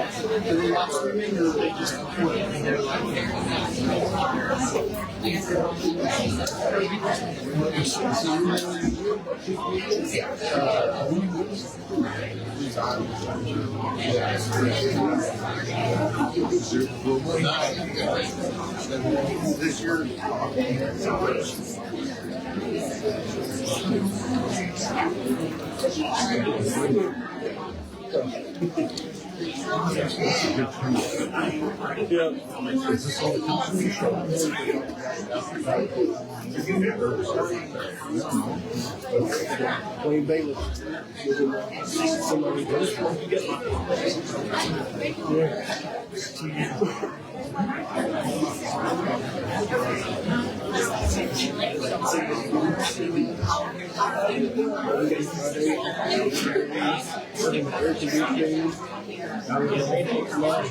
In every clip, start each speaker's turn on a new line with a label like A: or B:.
A: Do they live streaming or do they just this year? Is this all the company? Wayne Bailey. Somebody does.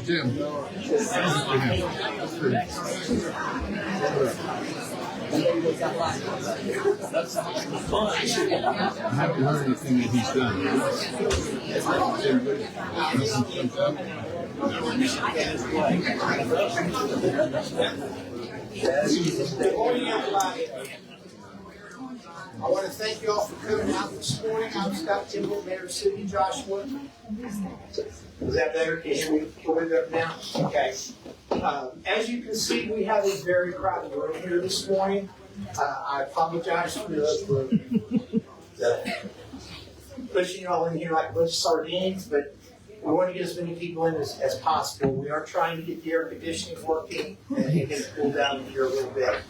A: Jim. I haven't heard anything that he's done.
B: Good morning, everybody. I want to thank you all for coming out this morning. I'm Scott Timble, Mayor of City Joshua. Is that better? Can you hear me? Put it up now? Okay. As you can see, we have a very crowded room here this morning. I apologize for pushing you all in here like a bunch of sardines, but we want to get as many people in as possible. We are trying to get the air conditioning working and get it cooled down in here a little bit.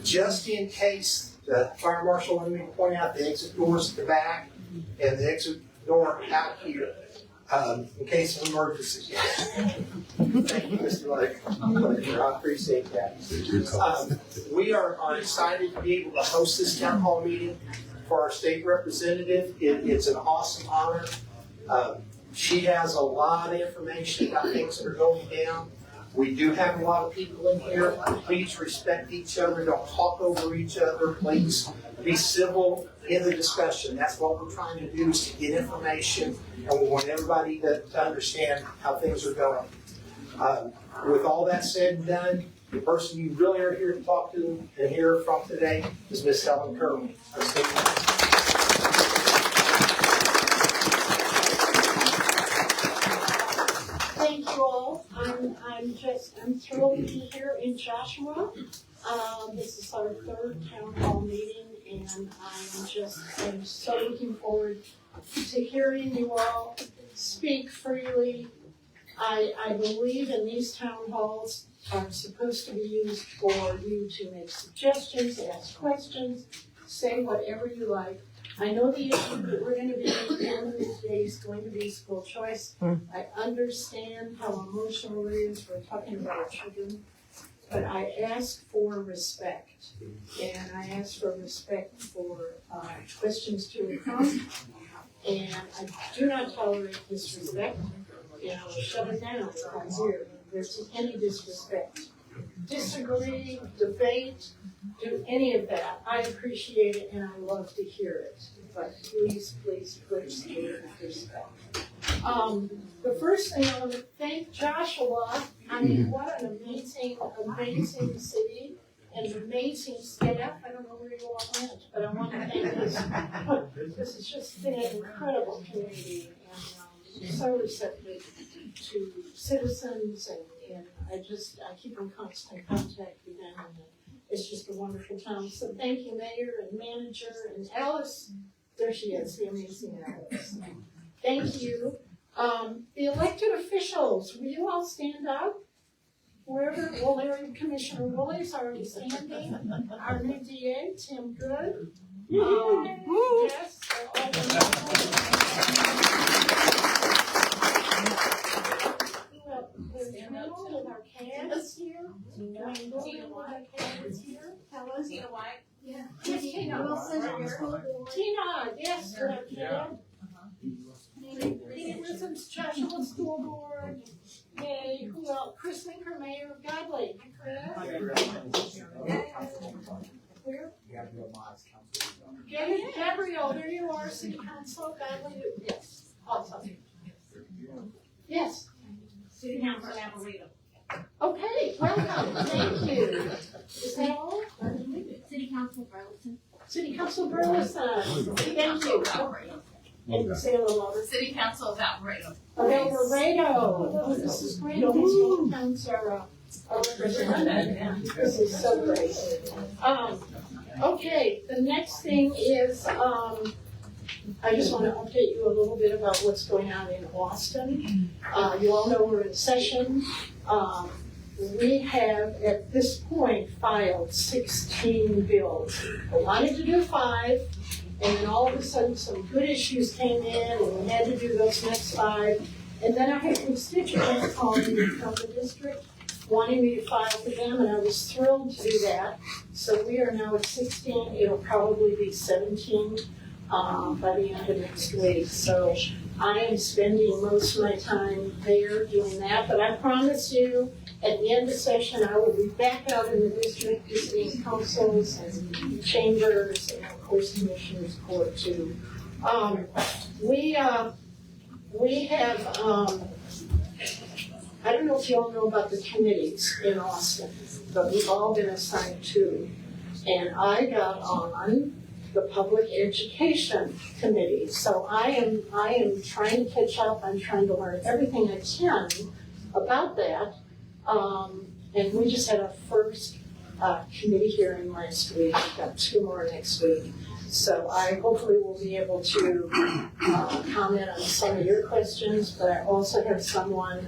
B: Just in case, the fire marshal wanted me to point out the exit doors at the back and the exit door out here. In case of emergency. Thank you, Mr. Lake. I appreciate that. We are excited to be able to host this town hall meeting for our state representative. It's an awesome honor. She has a lot of information about things that are going down. We do have a lot of people in here. Please respect each other. Don't talk over each other. Please be civil in the discussion. That's what we're trying to do, is to get information, and we want everybody to understand how things are going. With all that said and done, the person you really are here to talk to and hear from today is Miss Helen Kerwin.
C: Thank you all. I'm thrilled to be here in Joshua. This is our third town hall meeting, and I'm so looking forward to hearing you all speak freely. I believe in these town halls are supposed to be used for you to make suggestions, ask questions, say whatever you like. I know the issue that we're going to be in these days is going to be school choice. I understand how emotional it is. We're talking about our children. But I ask for respect. And I ask for respect for questions to and from. And I do not tolerate disrespect. And I'll shut it down if I'm here. There's any disrespect. Disagree, debate, do any of that. I appreciate it and I love to hear it. But please, please, please do it with respect. The first thing I want to thank Joshua. I mean, what an amazing, amazing city and amazing staff. I don't know where you all went, but I want to thank this. This has just been an incredible community and so receptive to citizens, and I keep in constant contact with them, and it's just a wonderful town. So thank you, Mayor and Manager and Alice. There she is, the amazing Alice. Thank you. The elected officials, will you all stand up? Wherever, Commissioner Woolley's already standing. Our new DA, Tim Good. Yes. There's Mel with our cans here. Tina Helen. Tina White. Yeah. Yes, Tina Wilson. Tina, yes, with our can. Tina Wilson's Joshua School Board. Yay. Who else? Chris Winker, Mayor of Godley. Where? Gabrielle, there you are, City Council, Godley. Yes. Awesome. Yes.
D: City Council Alvarado.
C: Okay, welcome, thank you. Is that all?
D: City Council Burleson.
C: City Council Burleson, thank you. And say a little louder.
D: City Council of Alvarado.
C: Okay, Laredo. Oh, this is great. All these little towns are represented. This is so great. Okay, the next thing is, I just want to update you a little bit about what's going on in Austin. You all know we're in session. We have, at this point, filed 16 bills. I wanted to do 5, and then all of a sudden some good issues came in, and we had to do those next 5. And then I had constituents calling me from the district wanting me to file for them, and I was thrilled to do that. So we are now at 16. It'll probably be 17 by the end of next week. So I am spending most of my time there doing that, but I promise you, at the end of session, I will be back out in the district visiting councils and chambers and, of course, commissioners court too. We have, I don't know if you all know about the committees in Austin, but we've all been assigned 2. And I got on the public education committee. So I am trying to catch up. I'm trying to learn everything I can about that. And we just had our first committee hearing last week. We've got 2 more next week. So I hopefully will be able to comment on some of your questions, but I also have someone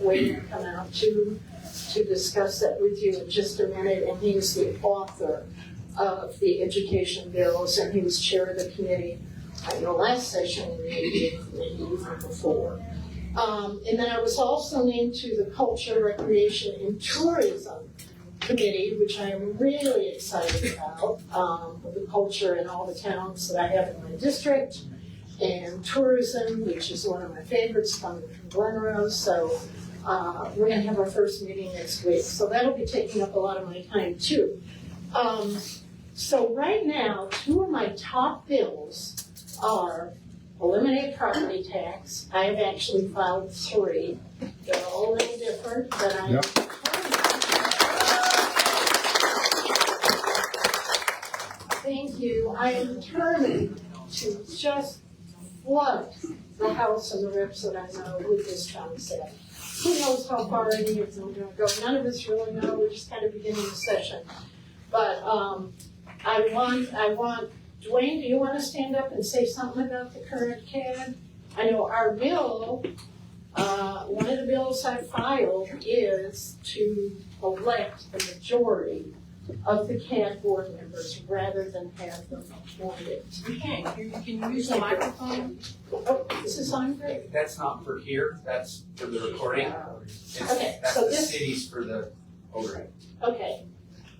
C: waiting to come out to discuss that with you in just a minute, and he's the author of the education bills, and he was chair of the committee in the last session, and maybe even before. And then I was also named to the Culture, Recreation, and Tourism Committee, which I am really excited about, with the culture in all the towns that I have in my district, and tourism, which is one of my favorites, coming from Glenrose. So we're going to have our first meeting next week. So that'll be taking up a lot of my time too. So right now, 2 of my top bills are eliminate property tax. I have actually filed 3. They're all a little different, but I Thank you. I am determined to just flood the House and the reps that I know with this concept. Who knows how far any of them are going to go? None of us really know. We're just kind of beginning the session. But I want, Dwayne, do you want to stand up and say something about the current CAD? I know our bill, one of the bills I filed is to elect the majority of the CAD board members rather than have them appointed.
D: Okay, can you use the microphone?
C: Oh, this is on great.
E: That's not for here, that's for the recording.
C: Okay,
E: That's
C: so
E: the
C: this-
E: cities for the overhead.
C: Okay,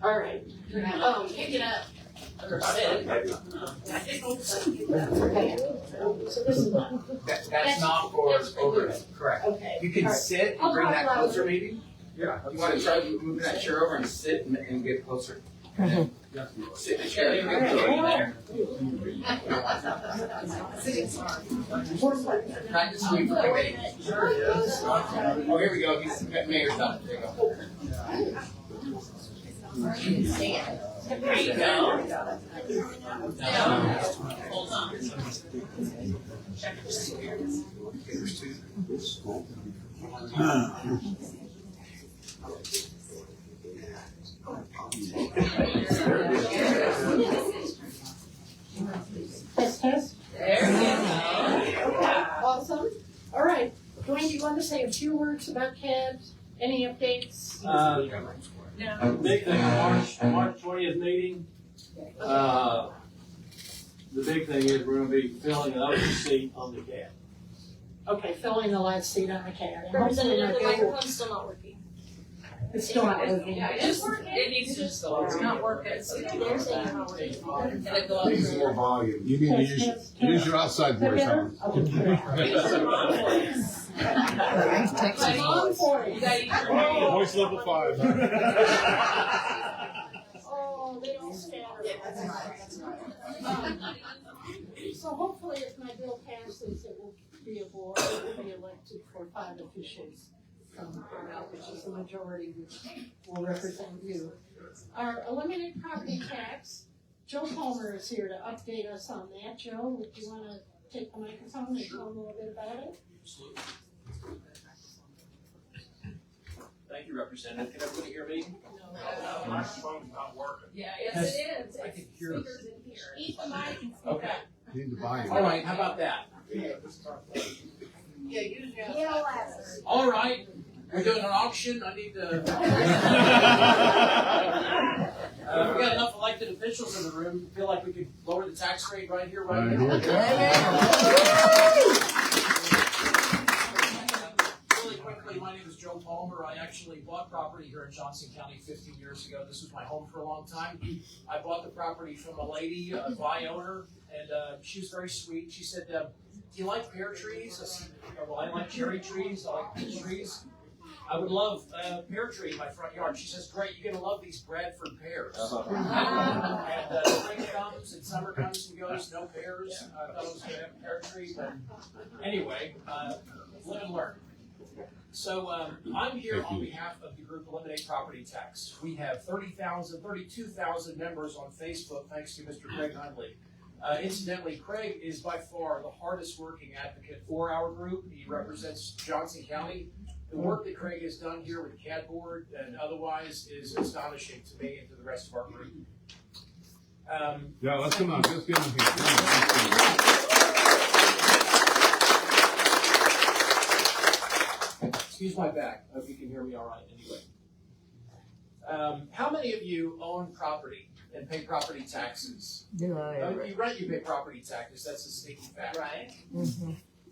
C: all right.
D: Pick it up.
C: Okay, so this is one.
E: That's not for overhead, correct.
C: Okay.
E: You can
C: all right.
E: sit and bring that closer maybe? Yeah. You wanna try moving that chair over and sit and get closer? Sit in the chair.
C: All right.
E: Practice sweep for committee. Oh, here we go, he's mayor's done, there you go.
D: There you go. Hold on.
C: Test, test.
D: There you go.
C: Awesome. All right. Dwayne, do you want to say a few words about CAD? Any updates?
F: Big thing, March 20th meeting. The big thing is we're gonna be filling an open seat on the CAD.
C: Okay, filling the last seat on the CAD.
G: Representative, the microphone's still not working.
C: It's still not working.
D: Yeah, it needs to just go. It's not working.
G: They're saying it's not working.
D: And then go up.
A: Need some more volume. You need to use your outside voice on.
C: I'm on for
D: You
C: it.
D: gotta use your
A: Voice level 5.
C: Oh, they don't scatter. So hopefully if my bill passes, it will be a board, it will be elected for 5 officials from our, which is the majority, which will represent you. Our eliminated property tax, Joe Palmer is here to update us on that. Joe, would you wanna take the microphone and tell them a little bit about it?
H: Absolutely. Thank you, Representative. Can everybody hear me?
A: The microphone's not working.
D: Yeah, yes, it is.
H: I can hear.
D: Speakers in here.
C: Eat the mic and speak
H: Okay.
C: up.
A: Need to buy
H: All right, how about that?
B: Yeah, usually.
H: All right, we're doing an auction. I need to. We've got enough elected officials in the room. Feel like we could lower the tax rate right here, right now. Really quickly, my name is Joe Palmer. I actually bought property here in Johnson County 15 years ago. This was my home for a long time. I bought the property from a lady, a buy owner, and she was very sweet. She said, "Do you like pear trees?" I said, "Well, I like cherry trees. I like peach trees. I would love a pear tree in my front yard." She says, "Great, you're going to love these Bradford pears." And spring comes and summer comes and goes, no pears. I thought I was going to have a pear tree, but anyway, live and learn. So I'm here on behalf of the group Eliminate Property Tax. We have 32,000 members on Facebook, thanks to Mr. Craig Hundley. Incidentally, Craig is by far the hardest working advocate for our group. He represents Johnson County. The work that Craig has done here with CAD board and otherwise is astonishing to me and to the rest of our group.
A: Yeah, let's come on, let's get him here. Come on.
H: Excuse my back. I hope you can hear me all right anyway. How many of you own property and pay property taxes? You rent, you pay property taxes. That's a sneaky fact.
B: Right.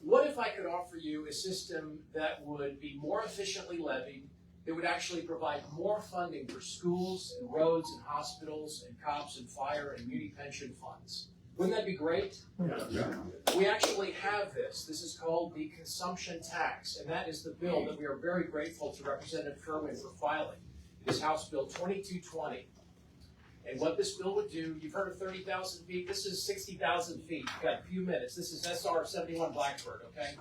H: What if I could offer you a system that would be more efficiently levied, that would actually provide more funding for schools and roads and hospitals and cops and fire and muni pension funds? Wouldn't that be great?
A: Yeah.
H: We actually have this. This is called the consumption tax, and that is the bill that we are very grateful to Representative Kerwin for filing. It is House Bill 2220. And what this bill would do, you've heard of 30,000 feet. This is 60,000 feet. You've got a few minutes. This is SR 71 Blackbird, okay?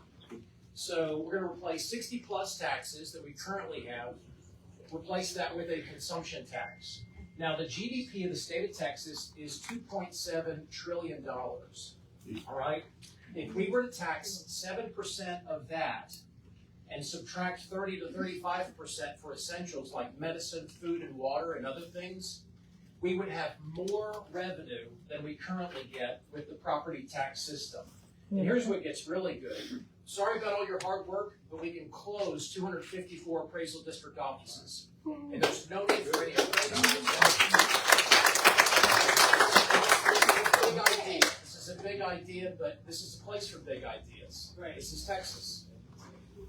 H: So we're going to replace 60 plus taxes that we currently have, replace that with a consumption tax. Now, the GDP of the state of Texas is $2.7 trillion, all right? If we were to tax 7% of that and subtract 30 to 35% for essentials like medicine, food, and water and other things, we would have more revenue than we currently get with the property tax system. And here's what gets really good. Sorry about all your hard work, but we can close 254 appraisal district offices. And there's no need for any appraisals. This is a big idea, but this is a place for big ideas.
B: Right.
H: This is Texas.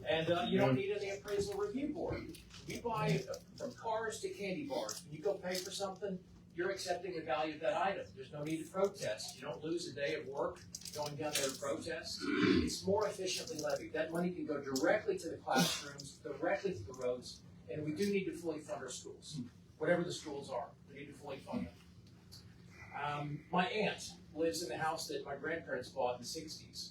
H: And you don't need any appraisal review board. You buy from cars to candy bars. When you go pay for something, you're accepting the value of that item. There's no need to protest. You don't lose a day of work going down there to protest. It's more efficiently levied. That money can go directly to the classrooms, directly to the roads, and we do need to fully fund our schools. Whatever the schools are, we need to fully fund them. My aunt lives in the house that my grandparents bought in the 60s.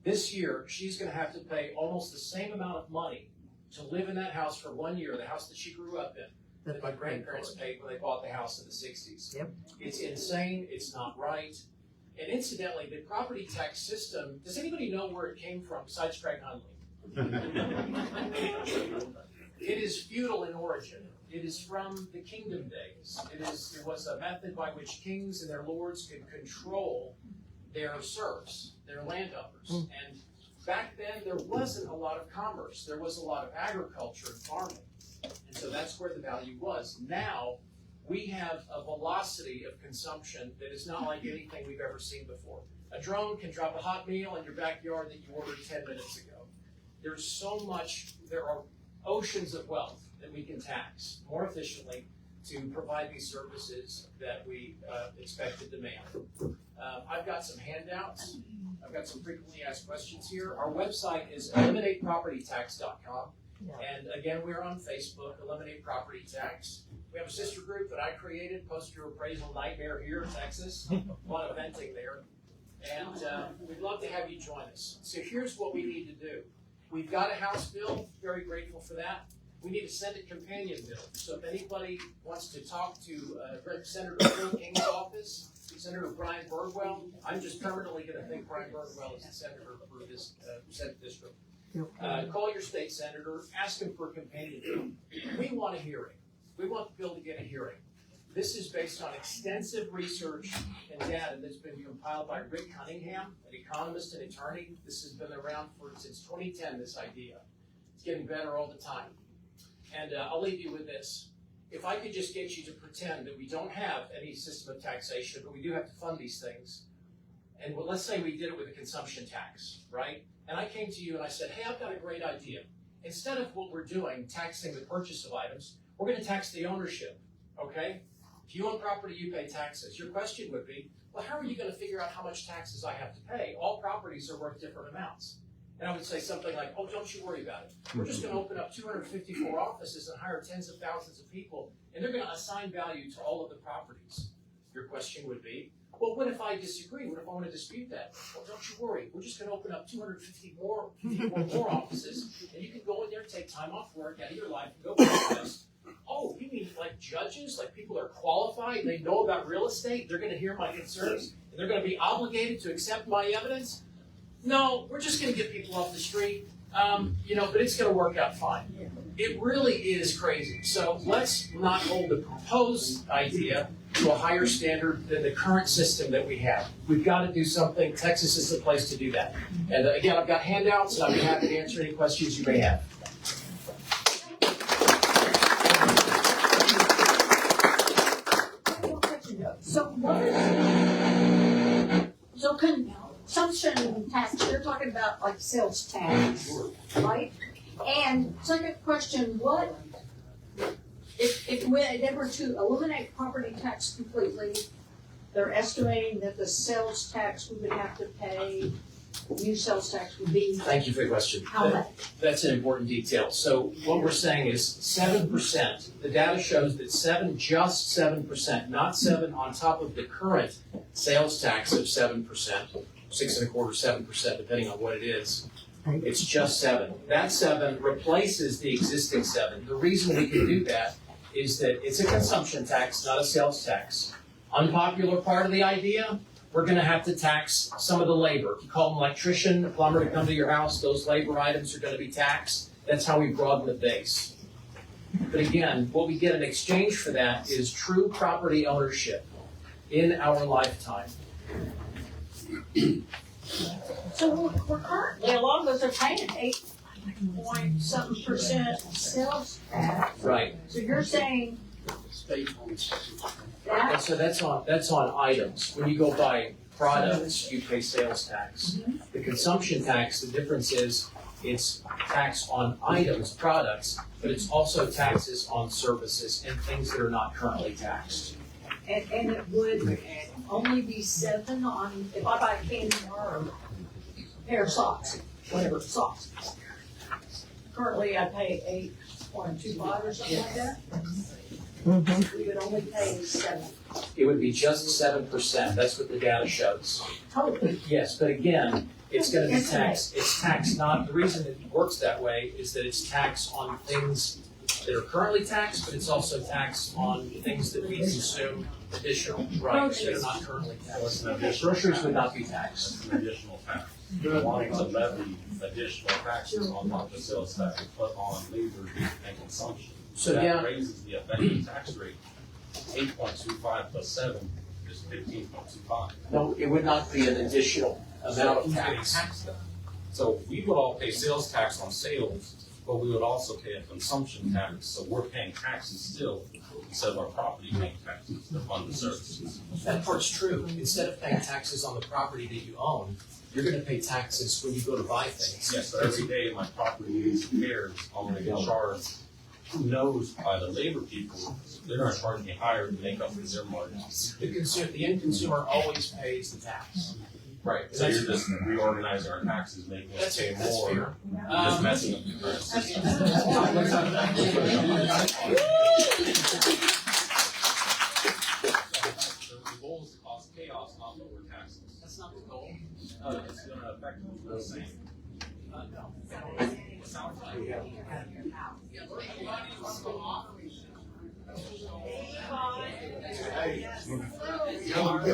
H: This year, she's going to have to pay almost the same amount of money to live in that house for 1 year, the house that she grew up in, that my grandparents paid when they bought the house in the 60s.
I: Yep.
H: It's insane. It's not right. And incidentally, the property tax system, does anybody know where it came from besides Craig Hundley? It is feudal in origin. It is from the kingdom days. It was a method by which kings and their lords could control their serfs, their landowners. And back then, there wasn't a lot of commerce. There was a lot of agriculture and farming. And so that's where the value was. Now, we have a velocity of consumption that is not like anything we've ever seen before. A drone can drop a hot meal in your backyard that you ordered 10 minutes ago. There's so much, there are oceans of wealth that we can tax more efficiently to provide these services that we expect to demand. I've got some handouts. I've got some frequently asked questions here. Our website is eliminatepropertytax.com. And again, we're on Facebook, Eliminate Property Tax. We have a sister group that I created, Post Your Appraisal Nightmare here in Texas. A lot of venting there. And we'd love to have you join us. So here's what we need to do. We've got a House bill, very grateful for that. We need a Senate companion bill. So if anybody wants to talk to Senator Phil King's office, Senator Brian Birdwell, I'm just permanently going to think Brian Birdwell is the senator for this Senate district. Call your state senator, ask him for a companion bill. We want a hearing. We want the bill to get a hearing. This is based on extensive research and data that's been compiled by Rick Cunningham, an economist and attorney. This has been around since 2010, this idea. It's getting better all the time. And I'll leave you with this. If I could just get you to pretend that we don't have any system of taxation, but we do have to fund these things, and let's say we did it with a consumption tax, right? And I came to you and I said, hey, I've got a great idea. Instead of what we're doing, taxing the purchase of items, we're going to tax the ownership, okay? If you own property, you pay taxes. Your question would be, well, how are you going to figure out how much taxes I have to pay? All properties are worth different amounts. And I would say something like, oh, don't you worry about it. We're just going to open up 254 offices and hire tens of thousands of people, and they're going to assign value to all of the properties. Your question would be, well, what if I disagree? What if I want to dispute that? Well, don't you worry. We're just going to open up 254 more offices, and you can go in there, take time off work out of your life, and go protest. Oh, you mean like judges, like people are qualified, they know about real estate, they're going to hear my concerns, and they're going to be obligated to accept my evidence? No, we're just going to get people off the street, but it's going to work out fine. It really is crazy. So let's not hold the proposed idea to a higher standard than the current system that we have. We've got to do something. Texas is the place to do that. And again, I've got handouts, and I'll be happy to answer any questions you may have.
C: So consumption tax, you're talking about like sales tax, right? And second question, what, if they were to eliminate property tax completely, they're estimating that the sales tax we would have to pay, new sales tax would be
H: Thank you for the question.
C: how much?
H: That's an important detail. So what we're saying is 7%. The data shows that just 7%, not 7 on top of the current sales tax of 7%, 6.25%, 7%, depending on what it is. It's just 7. That 7 replaces the existing 7. The reason we can do that is that it's a consumption tax, not a sales tax. Unpopular part of the idea, we're going to have to tax some of the labor. If you call an electrician, a plumber to come to your house, those labor items are going to be taxed. That's how we broaden the base. But again, what we get in exchange for that is true property ownership in our lifetime.
C: So we're currently, a lot of us are paying 8.7% sales tax.
H: Right.
C: So you're saying
H: And
C: that,
H: so that's on items. When you go buy products, you pay sales tax. The consumption tax, the difference is it's tax on items, products, but it's also taxes on services and things that are not currently taxed.
C: and it would only be 7 on, if I buy a candy bar or a pair of socks, whatever, socks. Currently I pay 8.25 or something like that. We would only pay 7.
H: It would be just 7%. That's what the data shows.
C: Totally.
H: Yes, but again, it's going to be taxed. It's taxed not, the reason it works that way is that it's taxed on things that are currently taxed, but it's also taxed on things that we consume additional, right, that are not currently taxed. Groceries would not be taxed.
A: An additional tax. They're wanting to levy additional taxes on top of sales tax put on labor and consumption.
H: So
A: That
H: yeah,
A: raises the effective tax rate. 8.25 plus 7 is 15.25.
H: no, it would not be an additional amount of
A: Who's getting
H: tax.
A: taxed then? So we would all pay sales tax on sales, but we would also pay a consumption tax, so we're paying taxes still instead of our property paying taxes to fund the services.
H: That part's true. Instead of paying taxes on the property that you own, you're going to pay taxes when you go to buy things.
A: Yes, so every day my property needs repairs, I'm gonna get charged, who knows, by the labor people, they're gonna charge me higher to make up for their margins.
H: The end consumer always pays the tax.
A: Right. So you're just reorganizing our taxes, making us pay
H: That's
A: more,
H: fair.
A: just messing up the current system. The goal is to cause chaos, not lower taxes.
H: That's not the goal.
A: It's gonna affect the same.
H: No.
C: We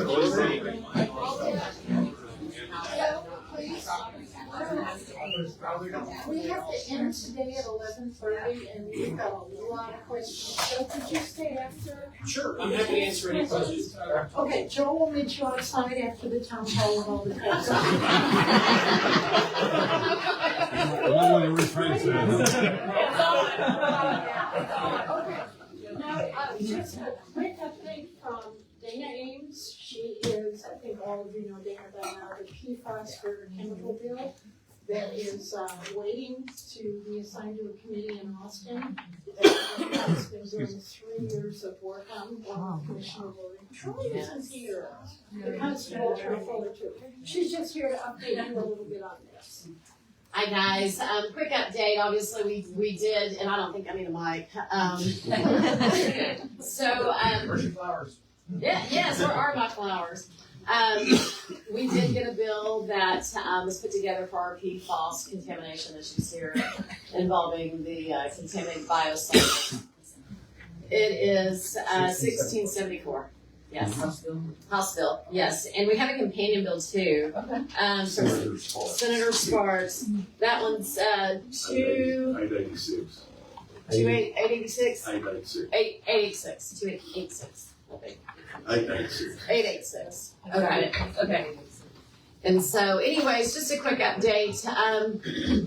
C: have to end today at 11:30, and we've got a lot of questions. So could you stay after?
H: Sure, I'm happy to answer any questions.
C: Okay, Joe will meet you outside after the town hall with all the questions. Okay, now, just a quick update from Dana Ames. She is, I think all of you know Dana by now, the PFAS for chemical bill that is waiting to be assigned to a committee in Austin. That has been doing 3 years of work on Commissioner William. Troy isn't here. The constable, Troy Fuller too. She's just here to update you a little bit on this.
I: Hi guys, quick update, obviously we did, and I don't think I need a mic.
H: Where's your flowers?
I: Yeah, yes, where are my flowers? We did get a bill that was put together for our PFAS contamination issues here involving the contaminated biosolids. It is 1674. Yes. House bill, yes. And we have a companion bill too.
C: Okay.
I: Senator Sparks. That one's
J: 886.
I: 886?
J: 886.
I: 886. 2886. I think.
J: 886.
I: 886. Okay. And so, anyways, just a quick update.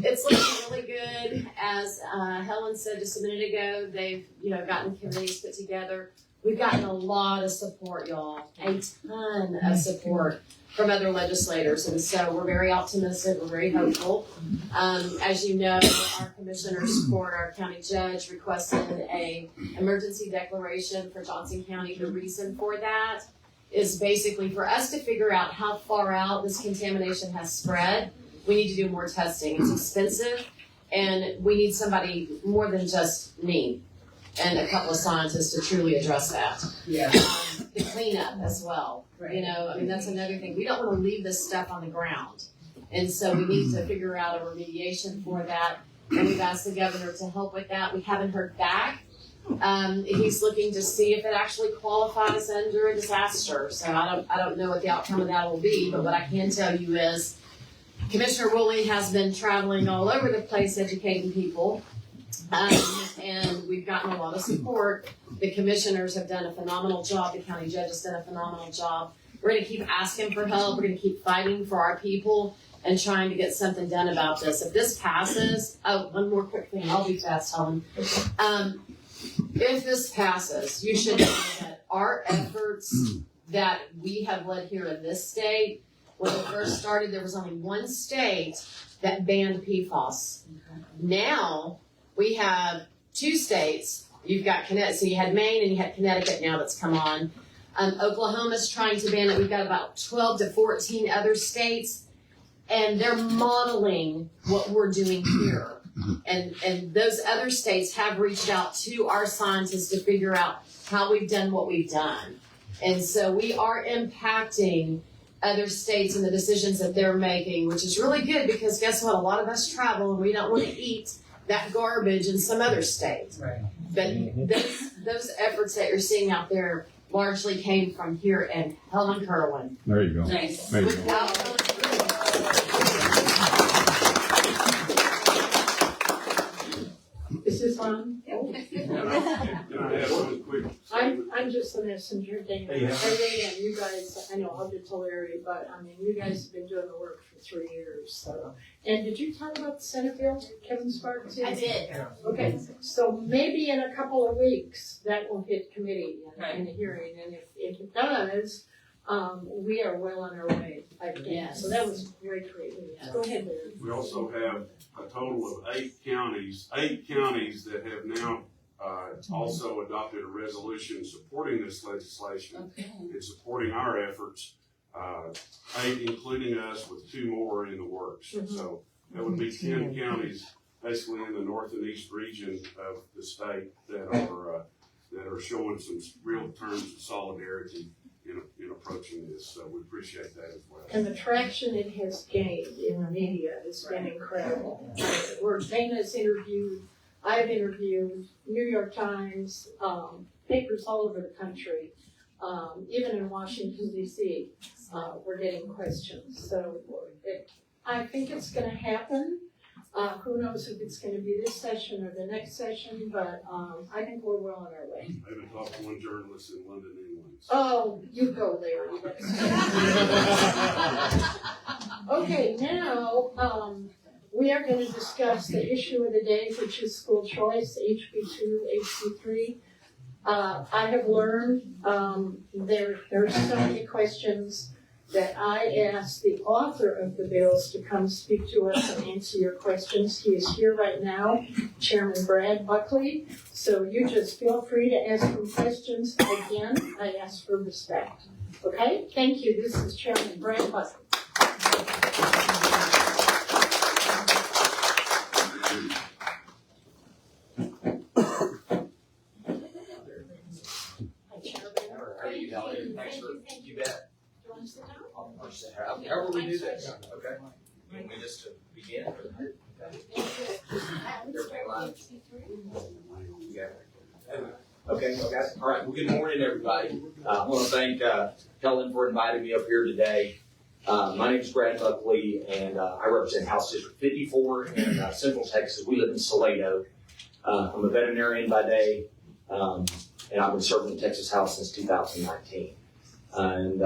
I: It's looking really good. As Helen said just a minute ago, they've gotten committees put together. We've gotten a lot of support, y'all. A ton of support from other legislators, and so we're very optimistic. We're very hopeful. As you know, our commissioners court, our county judge requested a emergency declaration for Johnson County. The reason for that is basically for us to figure out how far out this contamination has spread. We need to do more testing. It's expensive, and we need somebody more than just me and a couple of scientists to truly address that.
D: Yeah.
I: The cleanup as well.
D: Right.
I: That's another thing. We don't want to leave this stuff on the ground. And so we need to figure out a remediation for that. And we've asked the governor to help with that. We haven't heard back. He's looking to see if it actually qualifies under a disaster. So I don't know what the outcome of that will be, but what I can tell you is Commissioner Woolley has been traveling all over the place educating people. And we've gotten a lot of support. The commissioners have done a phenomenal job. The county judge has done a phenomenal job. We're going to keep asking for help. We're going to keep fighting for our people and trying to get something done about this. If this passes, one more quick thing. I'll be fast, Helen. If this passes, you should know that our efforts that we have led here in this state, when it first started, there was only one state that banned PFAS. Now, we have 2 states. You've got Connecticut, so you had Maine and you had Connecticut now that's come on. Oklahoma's trying to ban it. We've got about 12 to 14 other states, and they're modeling what we're doing here. And those other states have reached out to our scientists to figure out how we've done what we've done. And so we are impacting other states and the decisions that they're making, which is really good because guess what? A lot of us travel and we don't want to eat that garbage in some other state.
D: Right.
I: But those efforts that you're seeing out there largely came from here in Helen, Kerwin.
J: There you go.
D: Nice.
J: There you go.
I: Without
C: Is this on?
J: Can I have one quick statement?
C: I'm just the messenger, Dana.
F: Yeah.
C: And you guys, I know I'll get to Larry, but you guys have been doing the work for 3 years, so. And did you talk about the Senate bill, Kevin Sparks?
I: I did.
C: Okay, so maybe in a couple of weeks, that will hit committee and a hearing, and if it does, we are well on our way, I think.
I: Yes.
C: So that was great news. Go ahead, Larry.
J: We also have a total of 8 counties that have now also adopted a resolution supporting this legislation and supporting our efforts. 8, including us, with 2 more in the works. So that would be 10 counties, basically in the north and east region of the state, that are showing some real terms of solidarity in approaching this. So we appreciate that as well.
C: And the traction it has gained in the media has been incredible. Where Dana's interviewed, I've interviewed, New York Times, papers all over the country. Even in Washington DC, we're getting questions. So I think it's gonna happen. Who knows if it's gonna be this session or the next session, but I think we're well on our way.
J: I haven't talked to one journalist in London, England.
C: Oh, you go, Larry. Okay, now, we are gonna discuss the issue of the day, which is school choice, HB2, HB3. I have learned, there's so many questions that I asked the author of the bills to come speak to us and answer your questions. He is here right now, Chairman Brad Buckley. So you just feel free to ask him questions. Again, I ask for respect. Okay, thank you. This is Chairman Brad Buckley.
E: How are you, Helen? Thanks for, you bet.
C: Do you want to sit down?
E: I'll sit here. How will we do this? Okay. You want me just to begin? Okay, all right. Well, good morning, everybody. I want to thank Helen for inviting me up here today. My name is Brad Buckley, and I represent House District 54 in Central Texas. We live in Salado. I'm a veterinarian by day, and I've been serving the Texas House since 2019. And,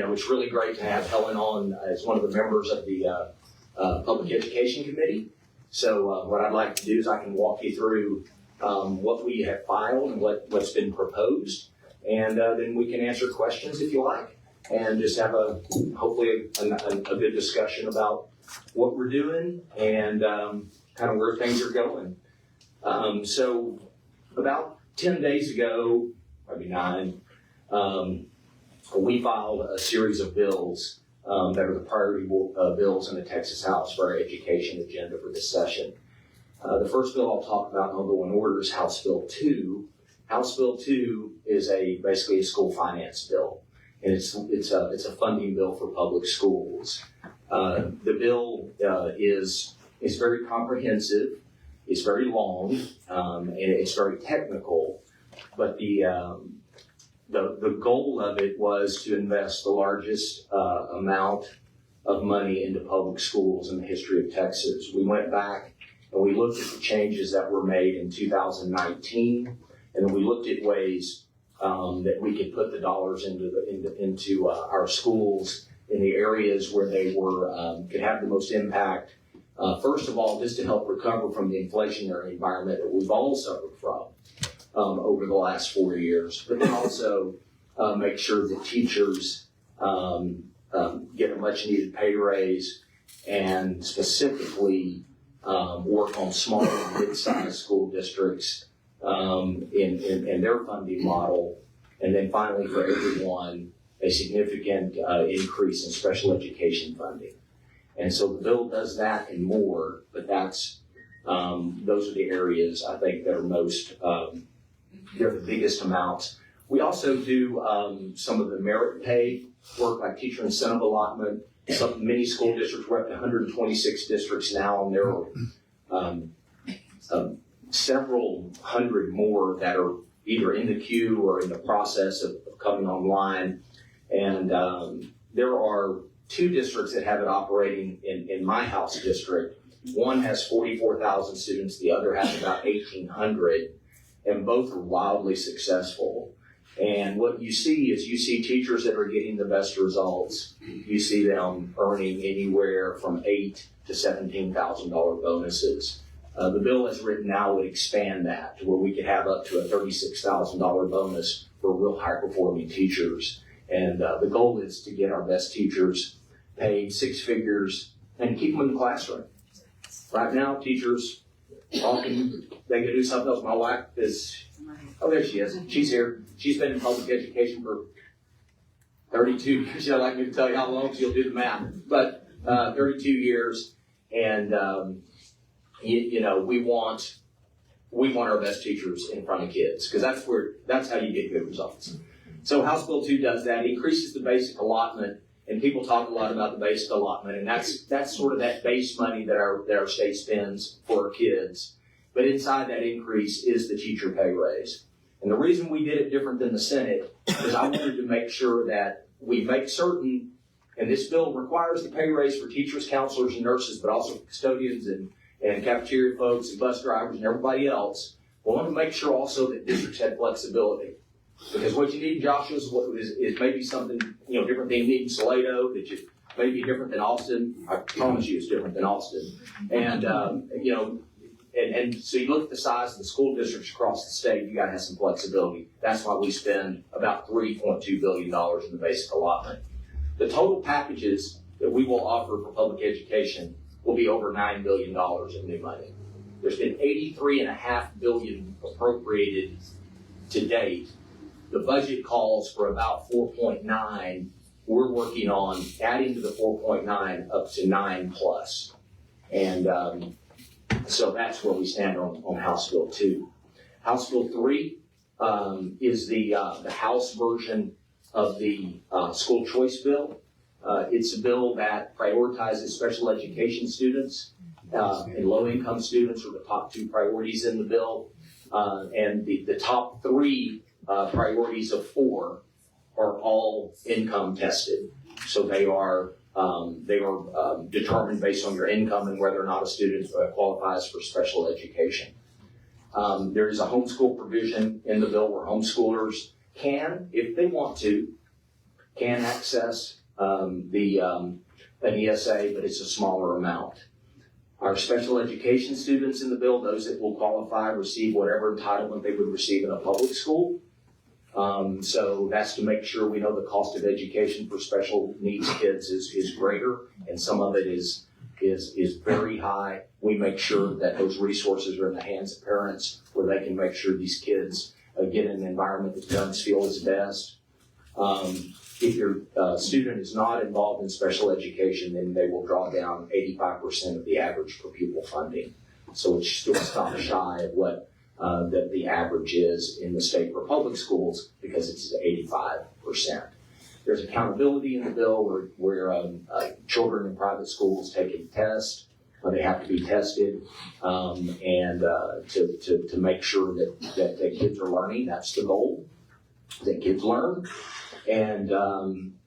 E: it's really great to have Helen on as one of the members of the Public Education Committee. So what I'd like to do is I can walk you through what we have filed and what's been proposed, and then we can answer questions if you like, and just have hopefully a good discussion about what we're doing and kind of where things are going. So about 10 days ago, maybe 9, we filed a series of bills that are the priority bills in the Texas House for our education agenda for this session. The first bill I'll talk about, and I'll go in order, is House Bill 2. House Bill 2 is basically a school finance bill, and it's a funding bill for public schools. The bill is very comprehensive, it's very long, and it's very technical, but the goal of it was to invest the largest amount of money into public schools in the history of Texas. We went back and we looked at the changes that were made in 2019, and then we looked at ways that we could put the dollars into our schools in the areas where they could have the most impact. First of all, just to help recover from the inflationary environment that we've all suffered from over the last 4 years, but then also make sure that teachers get a much needed pay raise, and specifically work on small and mid-sized school districts in their funding model, and then finally for everyone a significant increase in special education funding. And so the bill does that and more, but those are the areas I think that are most they're the biggest amounts. We also do some of the merit pay work, like teacher incentive allotment. Many school districts, we're up to 126 districts now, and there are several hundred more that are either in the queue or in the process of coming online. And there are 2 districts that have it operating in my house district. One has 44,000 students, the other has about 1,800. And both are wildly successful. And what you see is teachers that are getting the best results. You see them earning anywhere from $8,000 to $17,000 bonuses. The bill as written now would expand that to where we could have up to a $36,000 bonus for real high-performing teachers. And the goal is to get our best teachers paid 6 figures and keep them in the classroom. Right now, teachers talking, they could do something else. My wife is, there she is. She's here. She's been in public education for 32 years. She don't like me to tell you how long, she'll do the math. But 32 years, and we want our best teachers in front of kids, because that's how you get good results. So House Bill 2 does that. It increases the basic allotment, and people talk a lot about the basic allotment, and that's sort of that base money that our state spends for our kids. But inside that increase is the teacher pay raise. And the reason we did it different than the Senate is I wanted to make sure that we make certain, and this bill requires the pay raise for teachers, counselors, and nurses, but also custodians and cafeteria folks and bus drivers and everybody else. We want to make sure also that districts had flexibility. Because what you need in Joshua is maybe something, different than you need in Salado, that you may be different than Austin. I promise you it's different than Austin. And, and so you look at the size of the school districts across the state, you gotta have some flexibility. That's why we spend about $3.2 billion in the basic allotment. The total packages that we will offer for public education will be over $9 billion in new money. There's been $83.5 billion appropriated to date. The budget calls for about 4.9. We're working on adding to the 4.9 up to 9 plus. And so that's where we stand on House Bill 2. House Bill 3 is the House version of the school choice bill. It's a bill that prioritizes special education students and low-income students are the top 2 priorities in the bill. And the top 3 priorities of 4 are all income tested. So they are determined based on your income and whether or not a student qualifies for special education. There is a homeschool provision in the bill where homeschoolers can, if they want to, can access an ESA, but it's a smaller amount. Our special education students in the bill, those that will qualify, receive whatever entitlement they would receive in a public school. So that's to make sure we know the cost of education for special needs kids is greater, and some of it is very high. We make sure that those resources are in the hands of parents where they can make sure these kids get in an environment that parents feel is best. If your student is not involved in special education, then they will draw down 85% of the average per pupil funding. So it's still stopped shy of what the average is in the state for public schools because it's 85%. There's accountability in the bill where children in private schools take a test. They have to be tested and to make sure that kids are learning. That's the goal, that kids learn. And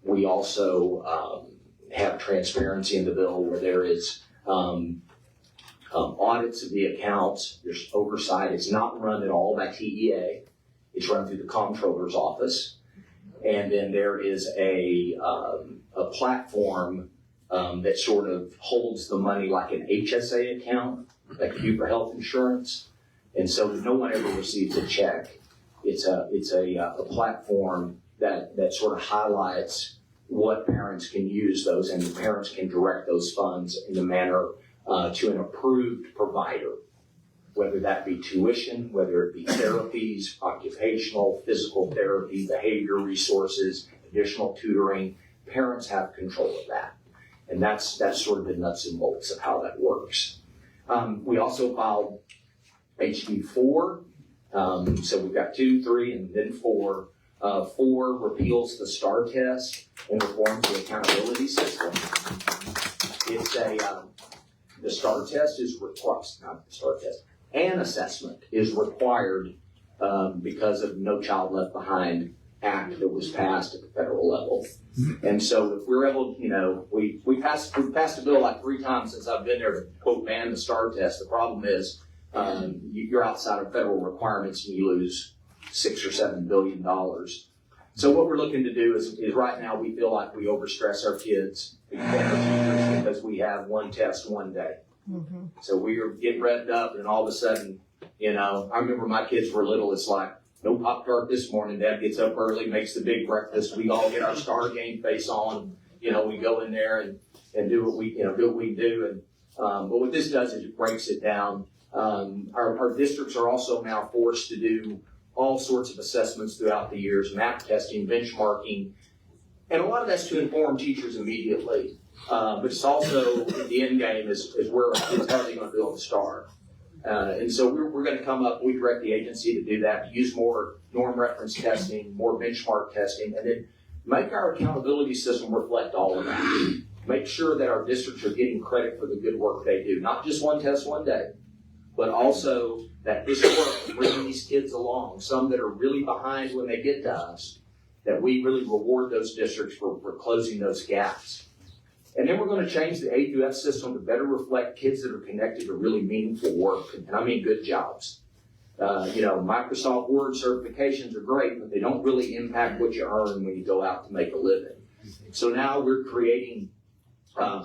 E: we also have transparency in the bill where there is audits of the accounts. There's oversight. It's not run at all by TEA. It's run through the comptroller's office. And then there is a platform that sort of holds the money like an HSA account, like you do for health insurance. And so no one ever receives a check. It's a platform that sort of highlights what parents can use those, and the parents can direct those funds in the manner to an approved provider, whether that be tuition, whether it be therapies, occupational, physical therapy, behavior resources, additional tutoring. Parents have control of that. And that's sort of the nuts and bolts of how that works. We also filed HB 4. So we've got 2, 3, and then 4. 4 repeals the STAR test and reforms the accountability system. It's the STAR test is required, not the STAR test. An assessment is required because of No Child Left Behind Act that was passed at the federal level. And so if we're able, we passed a bill like 3 times since I've been there to quote ban the STAR test. The problem is you're outside of federal requirements and you lose $6 or $7 billion. So what we're looking to do is right now we feel like we overstress our kids because we have one test one day. Mm-hmm. So we are getting revved up and all of a sudden, I remember my kids were little, it's like, no Pop-Tart this morning. Dad gets up early, makes the big breakfast. We all get our STAR game face on. We go in there and do what we do. And but what this does is it breaks it down. Our districts are also now forced to do all sorts of assessments throughout the years, map testing, benchmarking, and a lot of that's to inform teachers immediately. But it's also the end game is where kids are they going to build a STAR. And so we're going to come up, we direct the agency to do that, to use more norm reference testing, more benchmark testing, and then make our accountability system reflect all of that. Make sure that our districts are getting credit for the good work they do. Not just one test one day, but also that this work, bringing these kids along, some that are really behind when they get to us, that we really reward those districts for closing those gaps. And then we're going to change the A through F system to better reflect kids that are connected to really meaningful work, and I mean good jobs. Microsoft Word certifications are great, but they don't really impact what you earn when you go out to make a living. So now we're creating a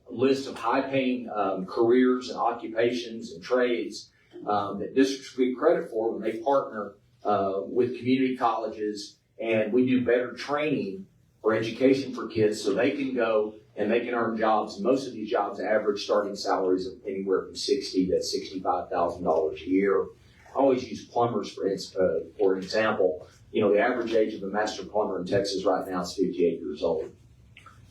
E: list of high-paying careers and occupations and trades that districts get credit for when they partner with community colleges, and we do better training or education for kids so they can go and they can earn jobs. Most of these jobs average starting salaries of anywhere from $60,000 to $65,000 a year. I always use plumbers for example. The average age of a master plumber in Texas right now is 58 years old.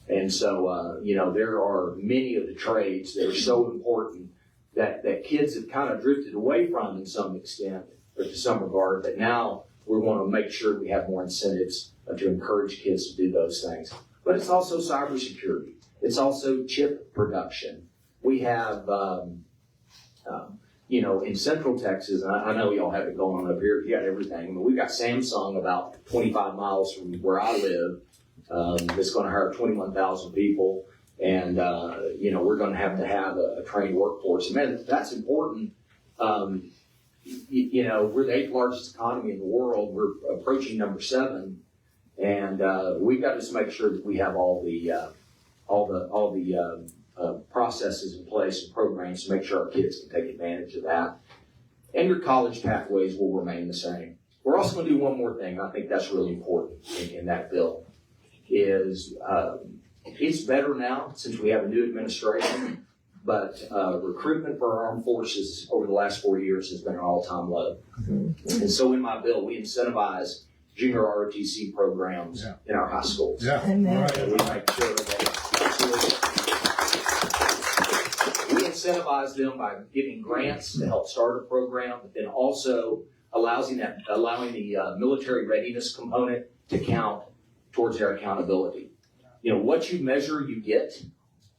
E: And so, there are many of the trades that are so important that kids have kind of drifted away from in some extent, or to some regard, but now we want to make sure we have more incentives to encourage kids to do those things. But it's also cybersecurity. It's also chip production. We have, in Central Texas, and I know y'all have it going on up here, you got everything. But we've got Samsung about 25 miles from where I live that's going to hire 21,000 people. And, we're going to have a trained workforce. And man, that's important. We're the 8th largest economy in the world. We're approaching number 7. And we've got to just make sure that we have all the processes in place and programs to make sure our kids can take advantage of that. And your college pathways will remain the same. We're also going to do one more thing. I think that's really important in that bill. It's better now since we have a new administration, but recruitment for our armed forces over the last 4 years has been an all-time low. And so in my bill, we incentivize junior ROTC programs in our high schools.
K: Yeah.
E: And we make sure that we incentivize them by giving grants to help start a program, but then also allowing the military readiness component to count towards their accountability. What you measure, you get,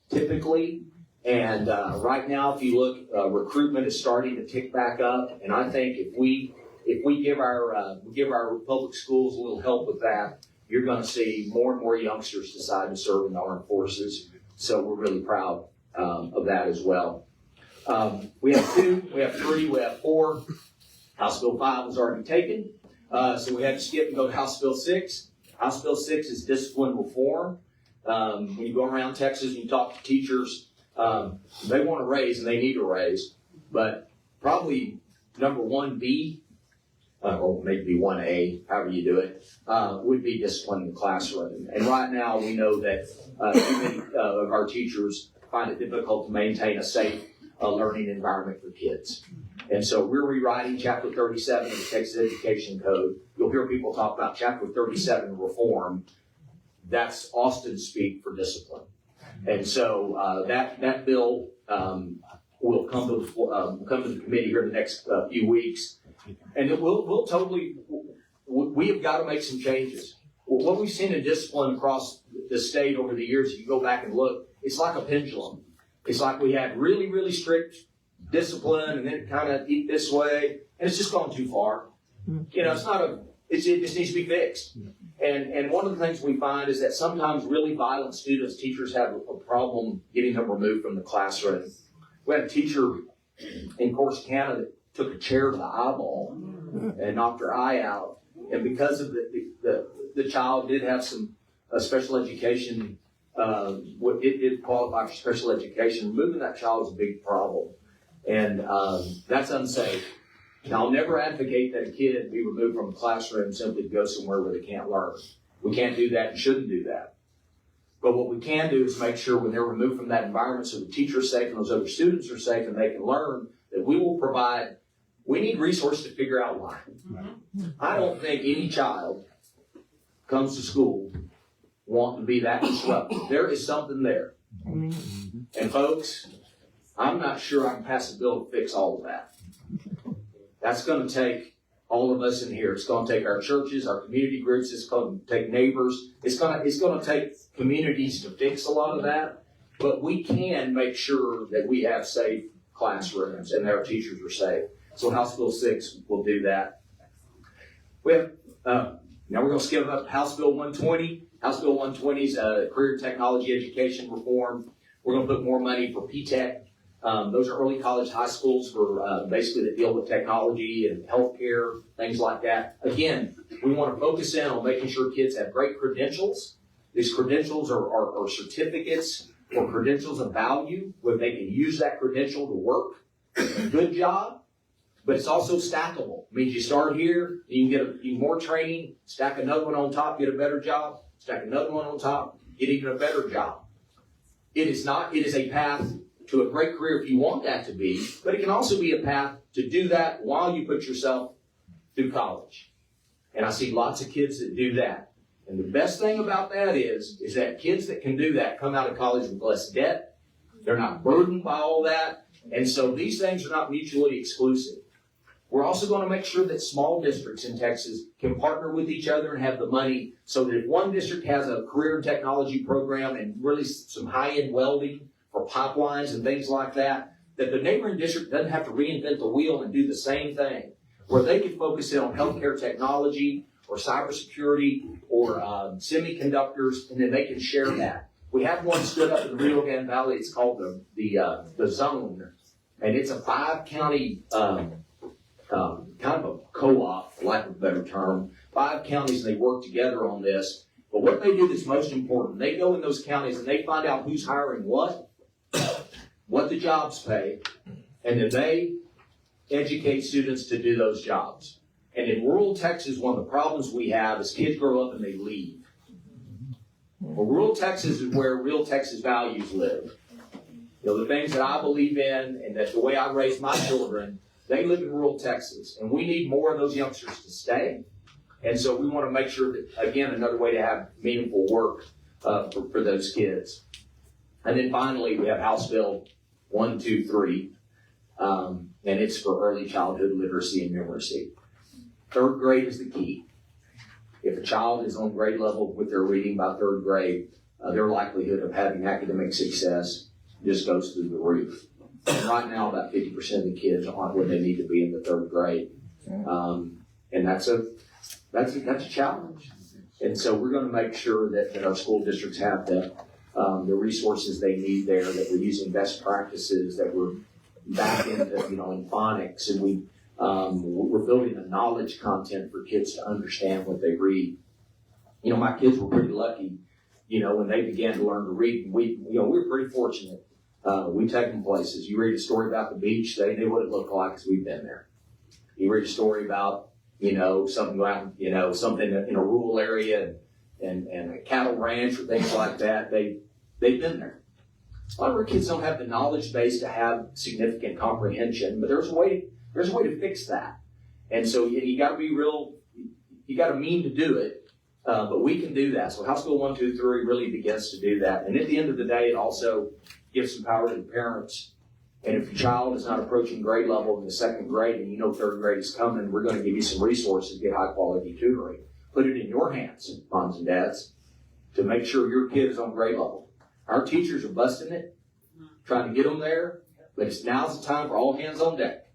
E: typically. And right now, if you look, recruitment is starting to tick back up. And I think if we give our public schools a little help with that, you're going to see more and more youngsters decide to serve in the armed forces. So we're really proud of that as well. We have 2, we have 3, we have 4. House Bill 5 was already taken, so we had to skip and go to House Bill 6. House Bill 6 is discipline reform. When you go around Texas and you talk to teachers, they want a raise and they need a raise, but probably number 1B, or maybe 1A, however you do it, would be discipline in the classroom. And right now we know that too many of our teachers find it difficult to maintain a safe learning environment for kids. And so we're rewriting Chapter 37 of the Texas Education Code. You'll hear people talk about Chapter 37 reform. That's Austin speak for discipline. And so that bill will come to the committee here in the next few weeks. And we have got to make some changes. What we've seen in discipline across the state over the years, if you go back and look, it's like a pendulum. It's like we had really, really strict discipline and then it kind of eat this way, and it's just gone too far. It just needs to be fixed. And one of the things we find is that sometimes really violent students, teachers have a problem getting them removed from the classroom. We had a teacher in Corsicana that took a chair to the eyeball and knocked her eye out. And because of the child did have some special education, it did qualify for special education. Removing that child is a big problem. And that's unsafe. Now, I'll never advocate that a kid be removed from a classroom simply to go somewhere where they can't learn. We can't do that and shouldn't do that. But what we can do is make sure when they're removed from that environment so the teacher's safe and those other students are safe and they can learn, that we will provide, we need resources to figure out why. I don't think any child comes to school wanting to be that disruptive. There is something there. And folks, I'm not sure I can pass a bill to fix all of that. That's going to take all of us in here. It's going to take our churches, our community groups. It's going to take neighbors. It's going to take communities to fix a lot of that. But we can make sure that we have safe classrooms and that our teachers are safe. So House Bill 6 will do that. We have, now we're going to skip up House Bill 120. House Bill 120 is career technology education reform. We're going to put more money for P-TECH. Those are early college high schools for basically that deal with technology and healthcare, things like that. Again, we want to focus in on making sure kids have great credentials. These credentials are certificates or credentials of value where they can use that credential to work a good job, but it's also stackable. It means you start here, you can get more training, stack another one on top, get a better job, stack another one on top, get even a better job. It is a path to a great career if you want that to be, but it can also be a path to do that while you put yourself through college. And I see lots of kids that do that. And the best thing about that is that kids that can do that come out of college with less debt. They're not burdened by all that. And so these things are not mutually exclusive. We're also going to make sure that small districts in Texas can partner with each other and have the money so that if one district has a career and technology program and really some high-end welding for pipelines and things like that, that the neighboring district doesn't have to reinvent the wheel and do the same thing, where they can focus in on healthcare technology or cybersecurity or semiconductors, and then they can share that. We have one stood up in the Rio Grande Valley. It's called the Zone, and it's a 5-county kind of a co-op, for lack of a better term. 5 counties, and they work together on this. But what they do that's most important, they go in those counties and they find out who's hiring what the jobs pay, and then they educate students to do those jobs. And in rural Texas, one of the problems we have is kids grow up and they leave. Well, rural Texas is where real Texas values live. You know, the things that I believe in and that the way I raise my children, they live in rural Texas. And we need more of those youngsters to stay. And so we want to make sure that, again, another way to have meaningful work for those kids. And then finally, we have House Bill 123, and it's for early childhood literacy and numeracy. 3rd grade is the key. If a child is on grade level with their reading by 3rd grade, their likelihood of having academic success just goes through the roof. And right now, about 50% of the kids aren't where they need to be in the 3rd grade. And that's a challenge. And so we're going to make sure that our school districts have the resources they need there, that we're using best practices, that we're back into, in phonics, and we're building the knowledge content for kids to understand what they read. My kids were pretty lucky, when they began to learn to read. We were pretty fortunate. We take them places. You read a story about the beach, they knew what it looked like because we've been there. You read a story about, something out, something in a rural area and a cattle ranch or things like that. They've been there. A lot of our kids don't have the knowledge base to have significant comprehension, but there's a way to fix that. And so you got to be you got to mean to do it, but we can do that. So House Bill 123 really begins to do that. And at the end of the day, it also gives some power to the parents. And if your child is not approaching grade level in the 2nd grade and 3rd grade is coming, we're going to give you some resources to get high quality tutoring. Put it in your hands, moms and dads, to make sure your kid is on grade level. Our teachers are busting it, trying to get them there, but now's the time for all hands on deck.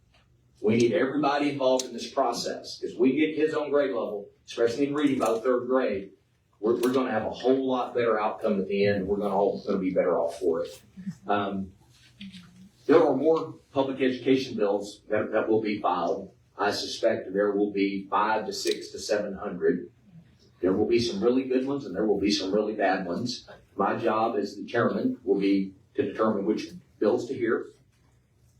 E: We need everybody involved in this process, because we get kids on grade level, especially in reading by the 3rd grade, we're going to have a whole lot better outcome at the end. We're going to be better off for it. There are more public education bills that will be filed. I suspect there will be 500 to 600 to 700. There will be some really good ones and there will be some really bad ones. My job as the chairman will be to determine which bills to hear.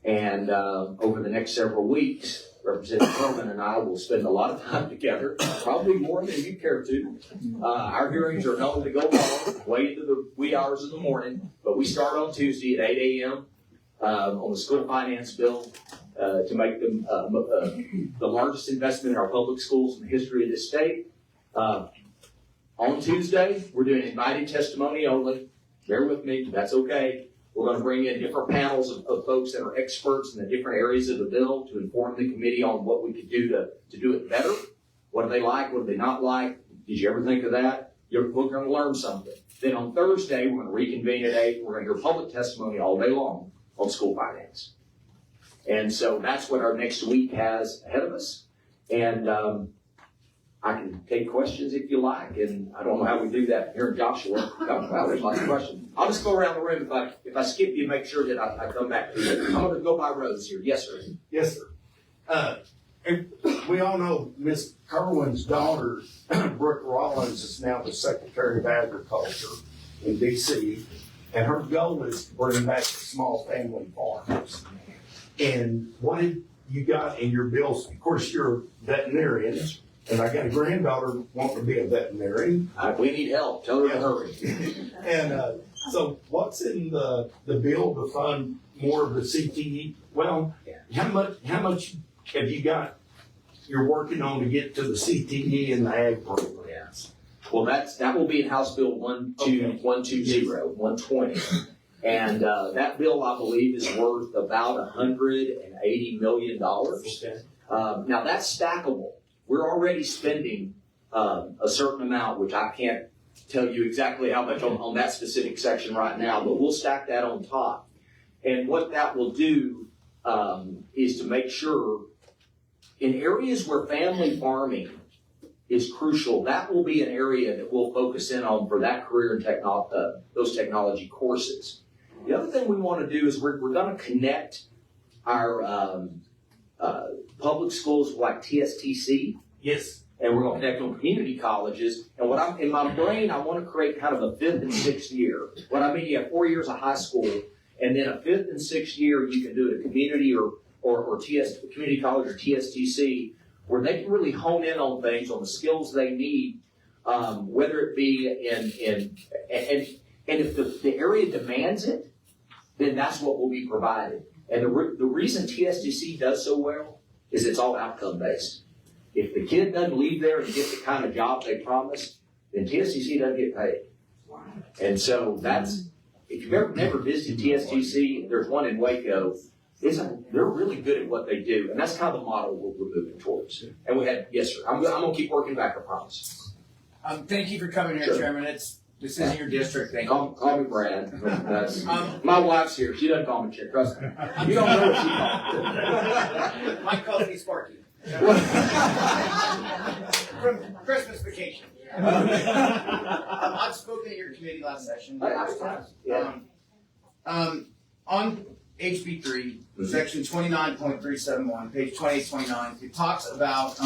E: And over the next several weeks, Representative Kerwin and I will spend a lot of time together, probably more than you care to. Our hearings are known to go long, way into the wee hours of the morning, but we start on Tuesday at 8 a.m. On the school finance bill to make them the largest investment in our public schools in the history of this state. On Tuesday, we're doing invited testimony only. Bear with me, that's okay. We're going to bring in different panels of folks that are experts in the different areas of the bill to inform the committee on what we could do to do it better. What do they like? What do they not like? Did you ever think of that? We're going to learn something. Then on Thursday, we're going to reconvene at 8. We're going to hear public testimony all day long on school finance. And so that's what our next week has ahead of us. And I can take questions if you like, and I don't know how we do that here in Joshua. Wow, there's lots of questions. I'll just go around the room. If I skip you, make sure that I come back to you. I'm going to go by rows here. Yes, sir.
K: Yes, sir. And we all know Miss Kerwin's daughter, Brooke Rollins, is now the Secretary of Agriculture in D.C., and her goal is to bring back the small family farms. And what have you got in your bills? Of course, you're a veterinarian, and I got a granddaughter wanting to be a veterinarian.
E: We need help. Tell her to hurry.
K: And so what's in the bill to fund more of the CTE? Well, how much have you got you're working on to get to the CTE and the ag programs?
E: Well, that will be in House Bill 120. And that bill, I believe, is worth about $180 million.
K: Okay.
E: Now, that's stackable. We're already spending a certain amount, which I can't tell you exactly how much on that specific section right now, but we'll stack that on top. And what that will do is to make sure in areas where family farming is crucial, that will be an area that we'll focus in on for that career and those technology courses. The other thing we want to do is we're going to connect our public schools like TSTC.
K: Yes.
E: And we're going to connect on community colleges. And in my brain, I want to create kind of a 5th and 6th year. What I mean, you have 4 years of high school, and then a 5th and 6th year you can do at a community or community college or TSTC, where they can really hone in on things, on the skills they need, whether it be and if the area demands it, then that's what will be provided. And the reason TSTC does so well is it's all outcome based. If the kid doesn't leave there and get the kind of job they promised, then TSTC doesn't get paid. And so that's, if you've never visited TSTC, there's one in Waco. They're really good at what they do, and that's kind of the model we're moving towards. And yes, sir. I'm going to keep working back, I promise.
L: Thank you for coming here,
E: Sure.
L: Chairman. This isn't your district. Thank you.
E: Call me Brad. My wife's here. She doesn't call me Chick. Trust me. You don't know what she calls me.
L: Mike calls me Sparky. From Christmas vacation. I've spoken at your committee last session. On HB 3, section 29.371, page 2829, it talks about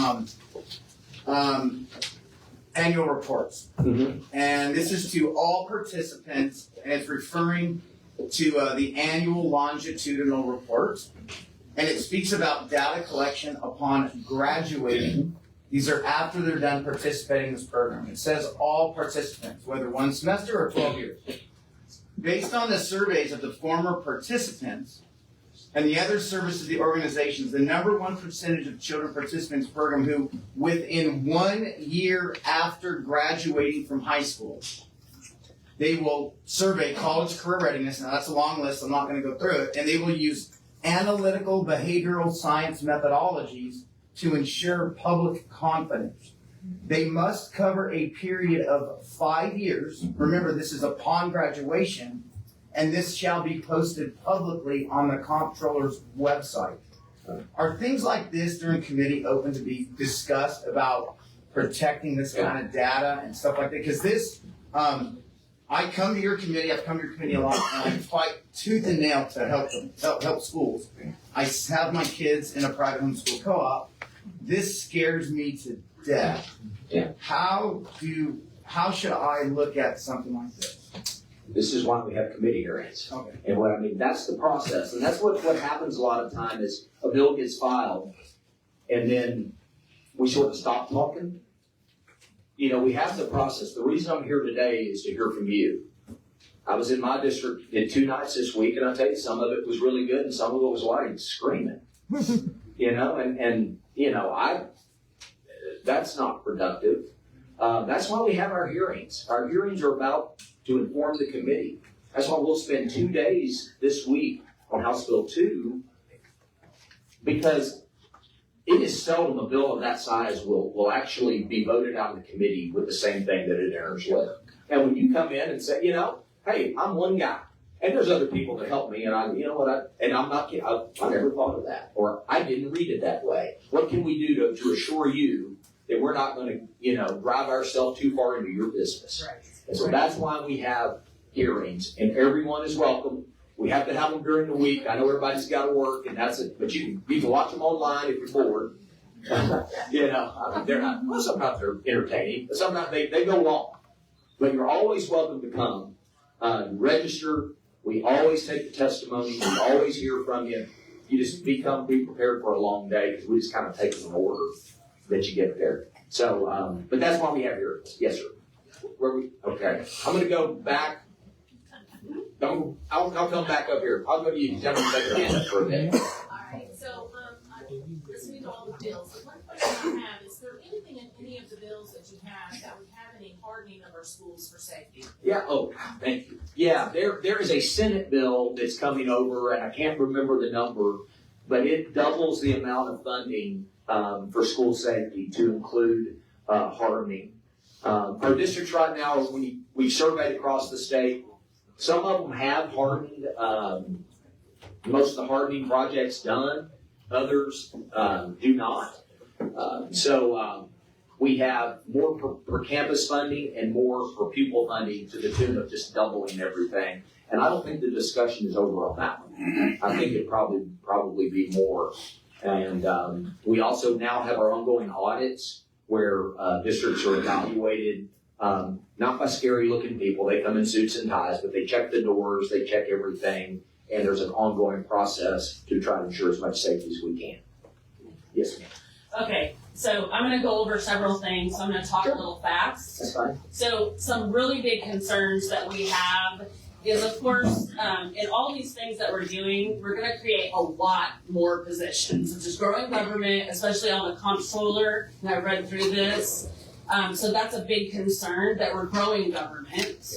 L: annual reports.
E: Mm-hmm.
L: And this is to all participants, and it's referring to the annual longitudinal report. And it speaks about data collection upon graduating. These are after they're done participating in this program. It says all participants, whether 1 semester or 12 years. Based on the surveys of the former participants and the other services of the organizations, the #1 percentage of children participants program who, within 1 year after graduating from high school, they will survey college career readiness. Now that's a long list, I'm not going to go through it. And they will use analytical behavioral science methodologies to ensure public confidence. They must cover a period of 5 years. Remember, this is upon graduation, and this shall be posted publicly on the comptroller's website. Are things like this during committee open to be discussed about protecting this kind of data and stuff like that? Because this, I come to your committee, I've come to your committee a lot, and I fight tooth and nail to help them, help schools. I have my kids in a private homeschool co-op. This scares me to death.
E: Yeah.
L: How should I look at something like this?
E: This is why we have committee hearings.
L: Okay.
E: And what I mean, that's the process. And that's what happens a lot of time is a bill gets filed and then we sort of stop talking. You know, we have the process. The reason I'm here today is to hear from you. I was in my district, did 2 nights this week, and I'll tell you, some of it was really good and some of it was like screaming. You know, and you know, that's not productive. That's why we have our hearings. Our hearings are about to inform the committee. That's why we'll spend 2 days this week on House Bill 2, because it is seldom a bill of that size will actually be voted out in the committee with the same thing that it enters with. And when you come in and say, you know, hey, I'm one guy, And there's other people that help me, and I'm not kidding, I never thought of that, or I didn't read it that way. What can we do to assure you that we're not gonna, drive ourselves too far into your business?
D: Right.
E: And so that's why we have hearings, and everyone is welcome. We have to have them during the week. I know everybody's gotta work, and that's it, but you can watch them online if you're bored. They're not, well, sometimes they're entertaining, but sometimes they go long. But you're always welcome to come, register. We always take the testimony. We always hear from you. You just be prepared for a long day, because we just kind of take it in order that you get there. So, but that's why we have here. Yes, sir. Okay. I'm going to go back. I'll come back up here. I'll go to you. Gentlemen, take your hand up for a minute.
D: Alright, so, I'm listening to all the bills. The one question I have, is there anything in any of the bills that you have that would have any hardening of our schools for safety?
E: Yeah, thank you. Yeah, there is a Senate bill that's coming over, and I can't remember the number, but it doubles the amount of funding for school safety to include hardening. Our districts right now, we surveyed across the state, some of them have hardened, most of the hardening projects done, others do not. So we have more per campus funding and more per pupil funding to the tune of just doubling everything. And I don't think the discussion is over on that one. I think it probably be more. And we also now have our ongoing audits where districts are evaluated, not by scary looking people. They come in suits and ties, but they check the doors, they check everything, and there's an ongoing process to try to ensure as much safety as we can. Yes, ma'am.
M: Okay, so I'm going to go over several things. So I'm going to talk a little fast.
E: That's fine.
M: So some really big concerns that we have is, of course, in all these things that we're doing, we're going to create a lot more positions, which is growing government, especially on the comptroller. And I read through this. So that's a big concern, that we're growing government.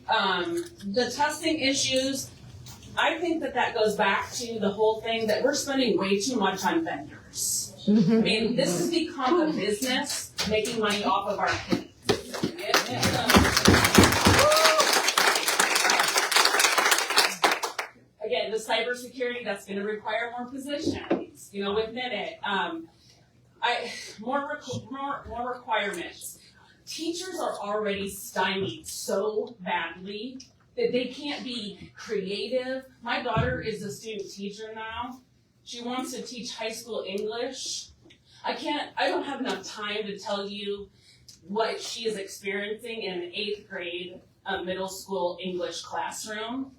M: The testing issues, I think that goes back to the whole thing that we're spending way too much on vendors. I mean, this has become a business, making money off of our kids. Again, the cybersecurity, that's going to require more positions, within it. More requirements. Teachers are already stymied so badly that they can't be creative. My daughter is a student teacher now. She wants to teach high school English. I don't have enough time to tell you what she is experiencing in an 8th grade middle school English classroom.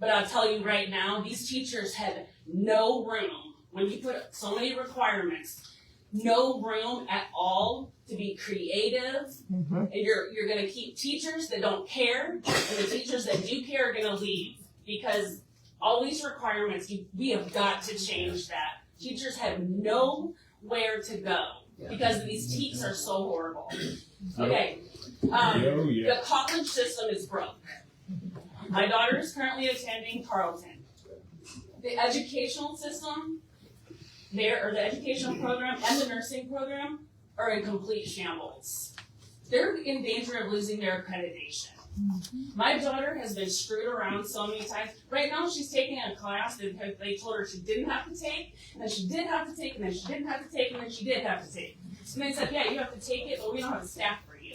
M: But I'll tell you right now, these teachers had no room, when you put so many requirements, no room at all to be creative. And you're going to keep teachers that don't care, and the teachers that do care are going to leave, because all these requirements, we have got to change that. Teachers have nowhere to go because these teaks are so horrible. Okay, the college system is broke. My daughter is currently attending Carleton. The educational system, the educational program and the nursing program are in complete shambles. They're in danger of losing their accreditation. My daughter has been screwed around so many times. Right now she's taking a class that they told her she didn't have to take, and then she did have to take, and then she didn't have to take, and then she did have to take. And they said, yeah, you have to take it, but we don't have the staff for you.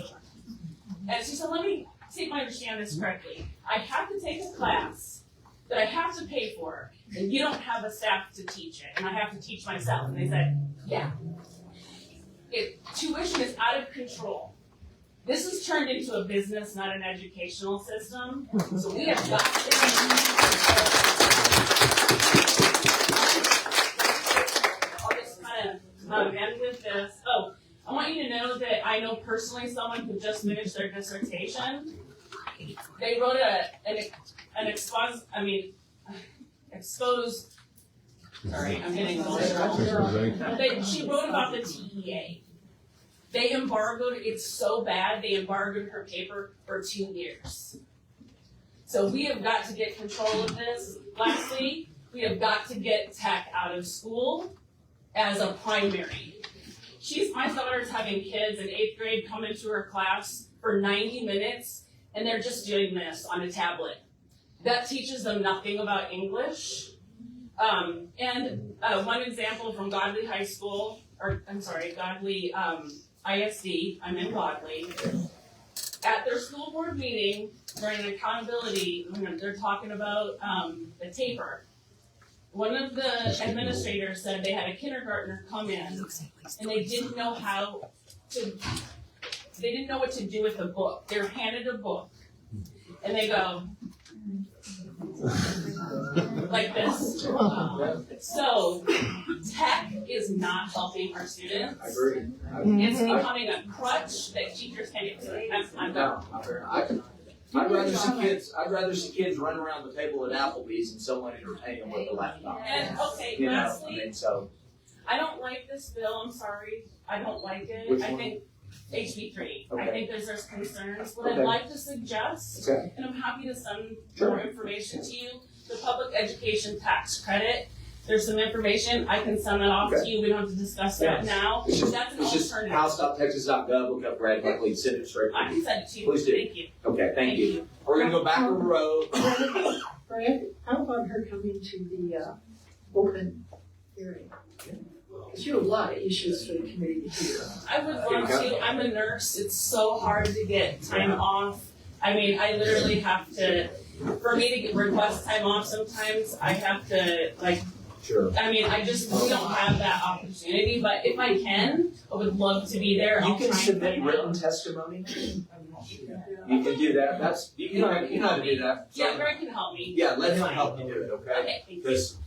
M: And she said, let me see if I understand this correctly. I have to take a class that I have to pay for, and you don't have a staff to teach it, and I have to teach myself. And they said, yeah. Tuition is out of control. This has turned into a business, not an educational system. So we have got to I'll just kind of end with this. Oh, I want you to know that I know personally someone who just finished their dissertation. They wrote she wrote about the TEA. They embargoed, it's so bad, they embargoed her paper for 2 years. So we have got to get control of this. Lastly, we have got to get tech out of school as a primary. My daughter's having kids in 8th grade come into her class for 90 minutes, and they're just doing this on a tablet. that teaches them nothing about English. One example from Godly High School, Godly ISD, I'm in Godly. At their school board meeting, during an accountability, they're talking about the taper. One of the administrators said they had a kindergartner come in and they didn't know what to do with the book. They were handed a book and they go like this. So tech is not helping our students.
E: I agree.
M: It's becoming a crutch that teachers can't get to. I'm done.
E: I'd rather see kids run around the table at Applebee's and someone entertain them with a laptop.
M: And okay,
E: You know,
M: lastly,
E: so.
M: I don't like this bill, I'm sorry, I don't like it.
E: Which
M: I
E: one?
M: think HB3, I
E: Okay.
M: think there's concerns. What
E: Okay.
M: I'd like to suggest,
E: Okay.
M: and I'm happy to send
E: Sure.
M: more information to you, the public education tax credit. There's some information, I can send that off to
E: Okay.
M: you, we don't have to discuss that
E: Yes.
M: now.
E: It's just,
M: That's an
E: it's just
M: alternative.
E: house.texas.gov, look up Brad Buckley, send it straight
M: I
E: to
M: can
E: you.
M: send it to you,
E: Please do.
M: thank you.
E: Okay, thank you. We're gonna go back on the road.
N: Brad, how about her coming to the open hearing? Because you have a lot of issues for the committee to hear.
M: I would love to, I'm a nurse, it's so hard to get time off. I mean, I literally have to, for me to request time off sometimes, I have to,
E: Sure.
M: I mean, we don't have that opportunity, but if I can, I would love to be there.
E: You
M: I'll
E: can
M: try and
E: submit
M: find
E: written
M: out.
E: testimony. You can do that. You know how to do that.
M: Yeah, Greg can help me.
E: Yeah, let him help you do it, okay?
M: Okay, thank you.
E: Because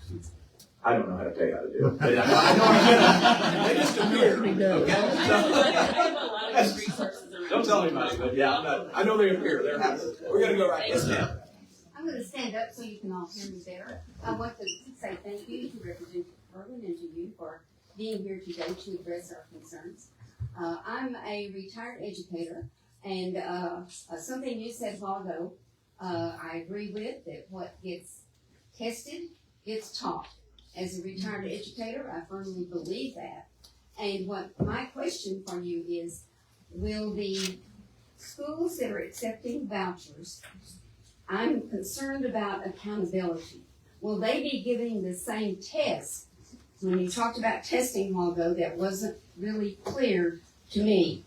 E: I don't know how to tell you how to do it. But I know how to do it. They just appear, okay?
M: I have a lot of good resources around.
E: Don't tell anybody, but yeah, I know they appear. They're happy. We're gonna go right this now.
O: I'm going to stand up so you can all hear me better. I want to say thank you to Representative Kerwin and to you for being here today to address our concerns. I'm a retired educator, and something you said a while ago, I agree with, that what gets tested gets taught. As a retired educator, I firmly believe that. And what my question for you is, will the schools that are accepting vouchers, I'm concerned about accountability. Will they be giving the same test? When you talked about testing a while ago, that wasn't really clear to me.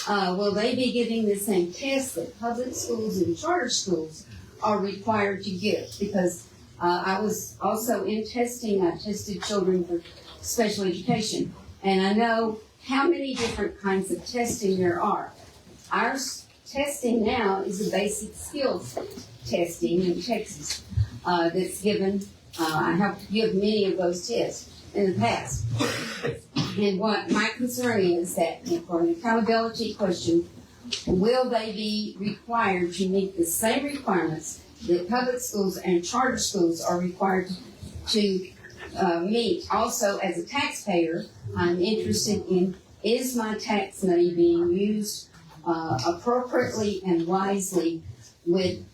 O: Will they be giving the same test that public schools and charter schools are required to give? Because I was also in testing, I tested children for special education, and I know how many different kinds of testing there are. Our testing now is a basic skills testing in Texas that's given. I have to give many of those tests in the past. And what my concern is that for an accountability question, will they be required to meet the same requirements that public schools and charter schools are required to meet? Also, as a taxpayer, I'm interested in, is my tax money being used appropriately and wisely with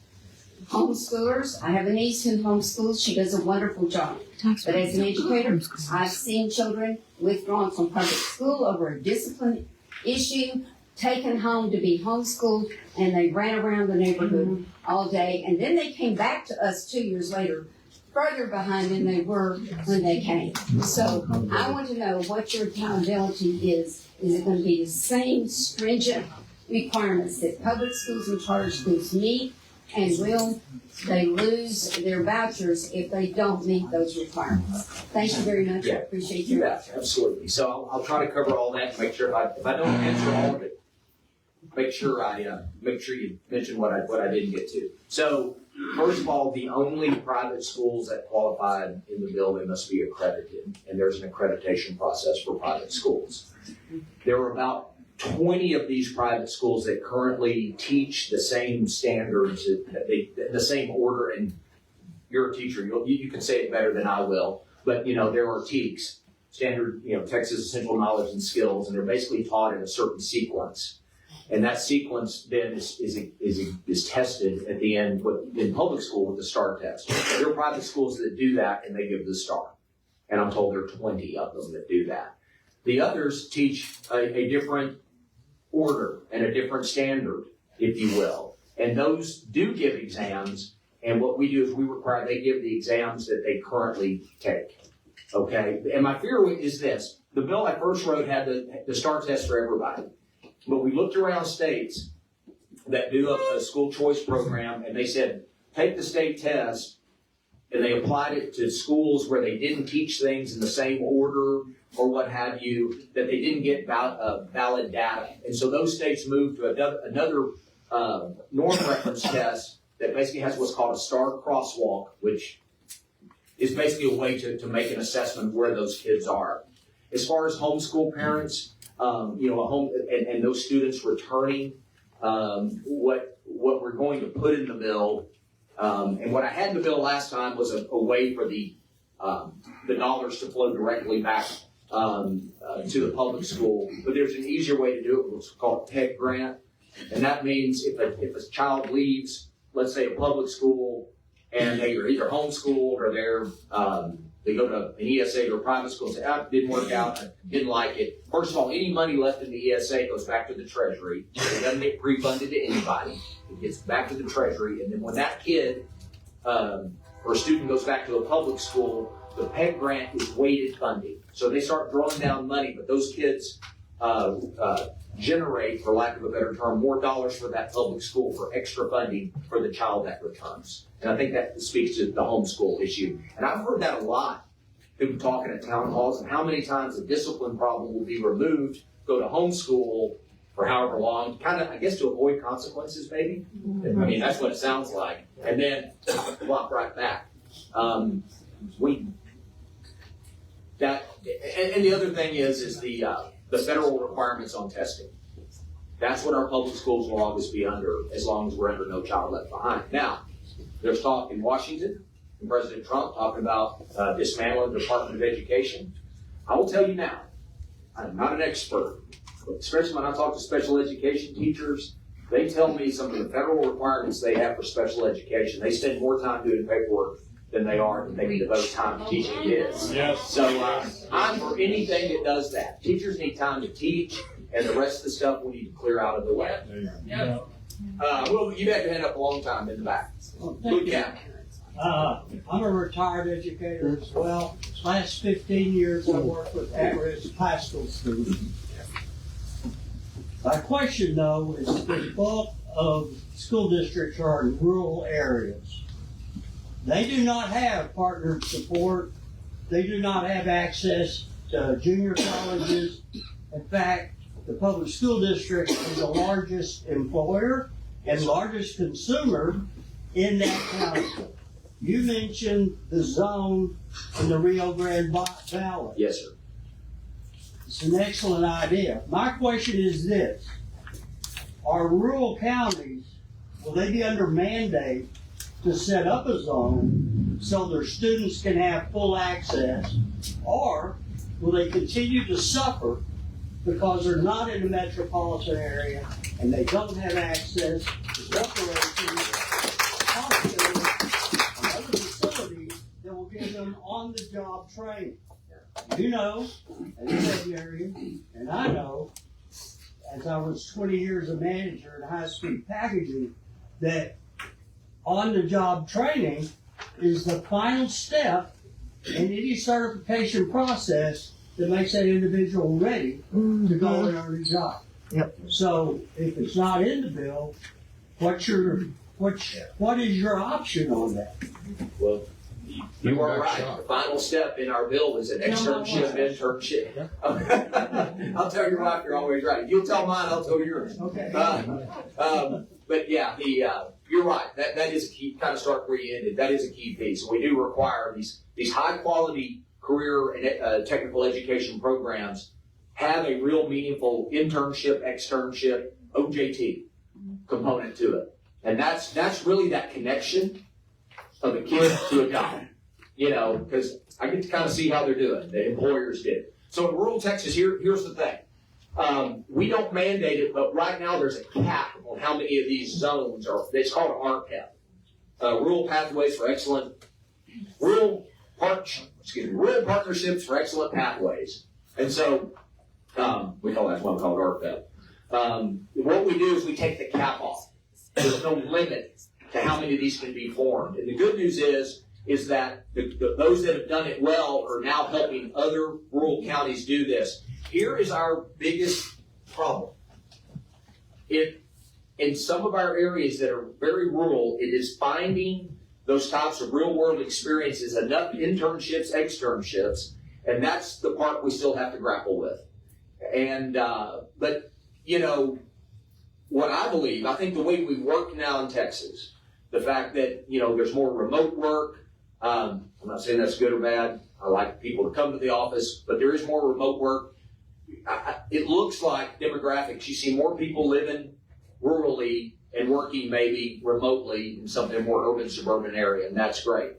O: homeschoolers? I have a niece who homeschools. She does a wonderful job. But as an educator, I've seen children withdrawn from public school over a discipline issue, taken home to be homeschooled, and they ran around the neighborhood all day. And then they came back to us 2 years later, further behind than they were when they came. So I want to know what your accountability is. Is it going to be the same stringent requirements that public schools and charter schools meet? And will they lose their vouchers if they don't meet those requirements? Thank you very much. I appreciate
E: You
O: your
E: bet, absolutely. So I'll try to cover all that and make sure if I don't answer all of it, make sure you mention what I didn't get to. So first of all, the only private schools that qualified in the bill, they must be accredited, and there's an accreditation process for private schools. There are about 20 of these private schools that currently teach the same standards, the same order, and you're a teacher, you can say it better than I will, but there are TEKS, standard, Texas Essential Knowledge and Skills, and they're basically taught in a certain sequence. And that sequence then is tested at the end in public school with the STAR test. There are private schools that do that and they give the STAR. And I'm told there are 20 of them that do that. The others teach a different order and a different standard, if you will. And those do give exams, And what we do is we require they give the exams that they currently take. Okay? And my fear is this. The bill I first wrote had the STAR test for everybody. But we looked around states that do a school choice program, and they said, take the state test, and they applied it to schools where they didn't teach things in the same order or what have you, that they didn't get valid data. And so those states moved to another norm reference test that basically has what's called a STAR crosswalk, which is basically a way to make an assessment of where those kids are. As far as homeschool parents, and those students returning, what we're going to put in the bill, and what I had in the bill last time was a way for the dollars to flow directly back to the public school. But there's an easier way to do it, what's called a PEG grant, and that means if a child leaves, let's say a public school, and they are either homeschooled or they go to an ESA or a private school and say, it didn't work out, I didn't like it. First of all, any money left in the ESA goes back to the Treasury. It doesn't get refunded to anybody. It gets back to the Treasury. And then when that kid or student goes back to a public school, the PEG grant is weighted funding. So they start drawing down money, but those kids generate, for lack of a better term, more dollars for that public school for extra funding for the child that returns. And I think that speaks to the homeschool issue. And I've heard that a lot, people talking at town halls, and how many times a discipline problem will be removed, go to homeschool for however long, kind of, I guess, to avoid consequences, maybe. I mean, that's what it sounds like. And then walk right back. And the other thing is the federal requirements on testing. That's what our public schools will always be under, as long as we're under No Child Left Behind. Now, there's talk in Washington, and President Trump talking about dismantling the Department of Education. I will tell you now, I'm not an expert, but especially when I talk to special education teachers, they tell me some of the federal requirements they have for special education. They spend more time doing paperwork than they devote time to teaching kids.
F: Yes.
E: So I'm for anything that does that. Teachers need time to teach, and the rest of the stuff we need to clear out of the way.
F: Yep.
E: Well, you had your hand up a long time in the back. Look at
P: I'm a retired educator as well. Last 15 years I worked with at-risk high school students. My question though is the bulk of school districts are in rural areas. They do not have partnered support. They do not have access to junior colleges. In fact, the public school district is the largest employer and largest consumer in that county. You mentioned the zone in the Rio Grande Valley.
E: Yes, sir.
P: It's an excellent idea. My question is this. Are rural counties, will they be under mandate to set up a zone so their students can have full access, or will they continue to suffer because they're not in the metropolitan area and they don't have access to reparations, hospitals, and other facilities that will give them on-the-job training? You know, as a veterinarian, and I know, as I was 20 years a manager in high-speed packaging, that on-the-job training is the final step in any certification process that makes that individual ready to go and earn a job.
B: Yep.
P: So if it's not in the bill, what is your option on that?
E: Well, you are right. The final step in our bill is an internship. I'll tell your wife you're always right. If you'll tell mine, I'll tell yours.
P: Okay.
E: But yeah, you're right. That is a key, kind of start where you ended. That is a key piece. We do require these high quality career and technical education programs have a real meaningful internship, externship, OJT component to it. And that's really that connection of a kid to a job. You know, because I get to kind of see how they're doing. The employers did. So in rural Texas, here's the thing. We don't mandate it, but right now there's a cap on how many of these zones are. It's called an RPEP. Rural Pathways for Excellent, Rural Partnerships for Excellent Pathways. And so, we call that one called RPEP. What we do is we take the cap off. There's no limit to how many of these can be formed. And the good news is that those that have done it well are now helping other rural counties do this. Here is our biggest problem. In some of our areas that are very rural, it is finding those types of real world experiences, enough internships, externships, and that's the part we still have to grapple with. And, but, you know, what I believe, I think the way we work now in Texas, the fact that, you know, there's more remote work, I'm not saying that's good or bad. I like people to come to the office, but there is more remote work. It looks like demographics. You see more people living rurally and working maybe remotely in some more urban, suburban area, and that's great.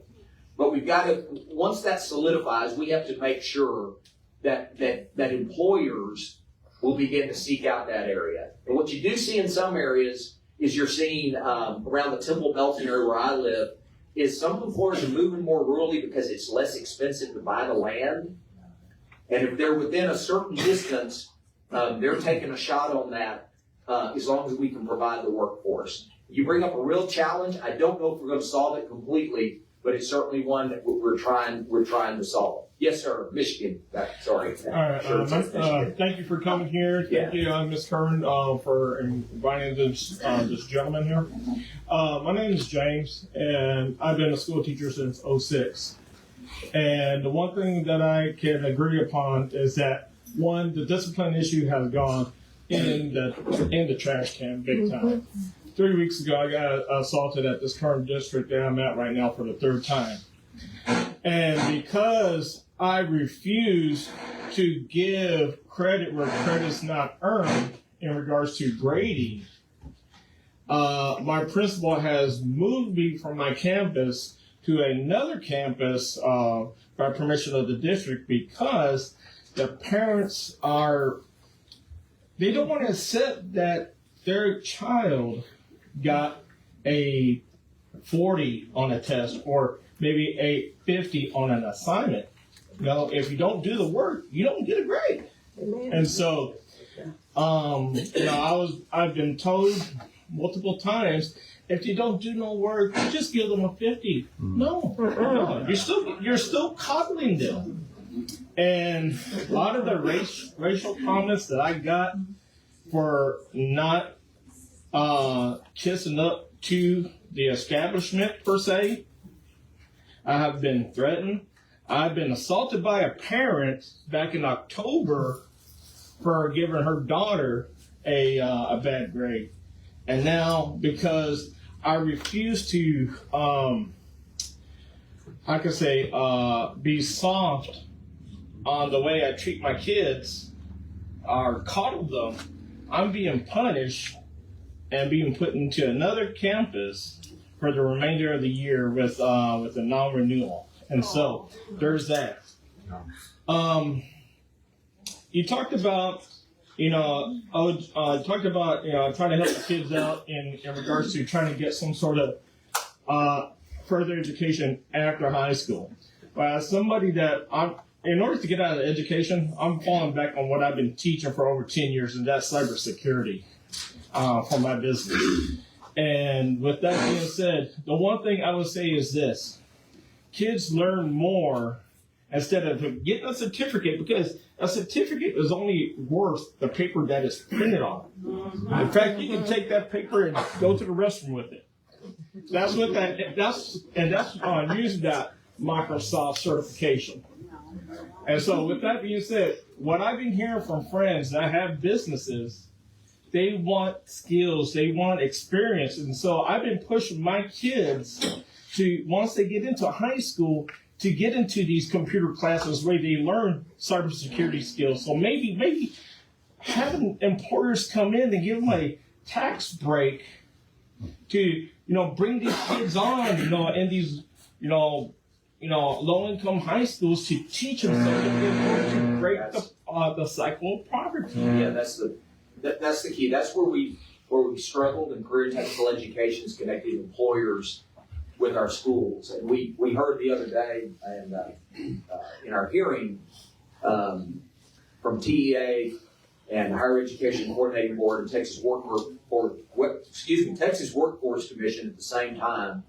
E: But we've got to, once that solidifies, we have to make sure that employers will begin to seek out that area. And what you do see in some areas is you're seeing around the Temple Belton area where I live, is some employers are moving more rurally because it's less expensive to buy the land. And if they're within a certain distance, they're taking a shot on that as long as we can provide the workforce. You bring up a real challenge. I don't know if we're going to solve it completely, but it's certainly one that we're trying to solve. Yes, sir. Michigan. Sorry.
Q: All right. Thank you for coming here. Thank you, Ms. Kerwin, for inviting this gentleman here. My name is James, and I've been a school teacher since '06. And the one thing that I can agree upon is that, one, the discipline issue has gone in the trash can big time. 3 weeks ago, I got assaulted at this current district that I'm at right now for the third time. And because I refuse to give credit where credit's not earned in regards to grading, my principal has moved me from my campus to another campus by permission of the district because the parents they don't want to accept that their child got a 40 on a test or maybe a 50 on an assignment. You know, if you don't do the work, you don't get a grade. And so, you know, I've been told multiple times, if you don't do no work, just give them a 50. No, you're still coddling them. And a lot of the racial comments that I got for not kissing up to the establishment per se, I have been threatened. I've been assaulted by a parent back in October for giving her daughter a bad grade. And now, because I refuse to, be soft on the way I treat my kids or coddle them, I'm being punished and being put into another campus for the remainder of the year with a non-renewal. And so there's that. You talked about, trying to help the kids out in regards to trying to get some sort of further education after high school. But as somebody in order to get out of education, I'm falling back on what I've been teaching for over 10 years, and that's cybersecurity for my business. And with that being said, the one thing I would say is this. Kids learn more instead of getting a certificate, because a certificate is only worth the paper that it's printed on. In fact, you can take that paper and go to the restroom with it. That's using that Microsoft certification. And so with that being said, what I've been hearing from friends that have businesses, they want skills, they want experience. And so I've been pushing my kids to, once they get into high school, to get into these computer classes where they learn cybersecurity skills. So maybe having employers come in and give them a tax break to, bring these kids on, in these, low-income high schools to teach them something in order to break the cycle of poverty.
E: Yeah, that's the key. That's where we struggled in career technical education, is connecting employers with our schools. And we heard the other day, and in our hearing from TEA and the Higher Education Coordinating Board and Texas Workforce Texas Workforce Commission at the same time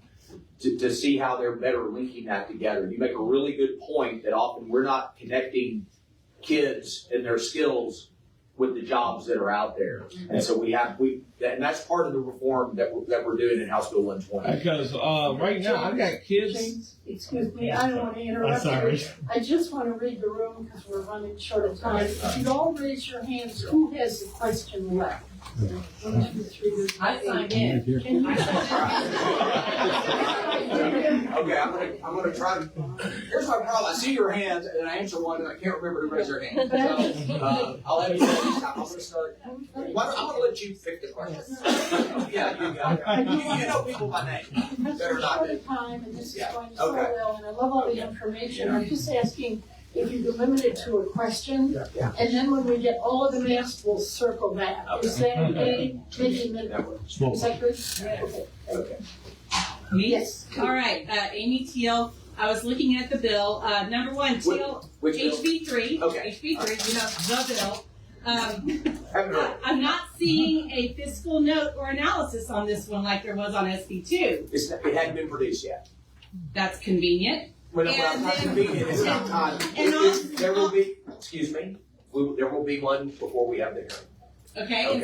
E: to see how they're better linking that together. You make a really good point that often we're not connecting kids and their skills with the jobs that are out there. And so and that's part of the reform that we're doing in House Bill 120.
Q: Because right now I've got kids.
N: James, excuse me, I don't want to interrupt you. I just want to read the room because we're running short of time. If you'd all raise your hands, who has a question left? 1, 2, 3.
D: I signed in.
N: Can you?
E: Okay, I'm gonna try to. Here's my problem. I see your hands and I answer one and I can't remember who raised their hand. So I'll have you say this time. I'm gonna start. I'm gonna let you pick the question. Yeah, you got it. You know people by name. Better not.
N: Short of time, and this is going so
E: Okay.
N: well, and I love all the information. I'm just asking if you could limit it to a question, and then when we get all of them asked, we'll circle back. Is that okay? Maybe a minute. Is that good? Okay.
E: Okay.
R: Me?
N: Yes.
R: All right, Amy Teal. I was looking at the bill. Number one, Teal,
E: Which bill?
R: HB3.
E: Okay.
R: HB3, the bill. I'm not seeing a fiscal note or analysis on this one like there was on SB2.
E: It hadn't been produced yet.
R: That's convenient.
E: Well, it's not convenient. It's not time. There will be. Excuse me. There will be one before we have the hearing.
R: Okay, in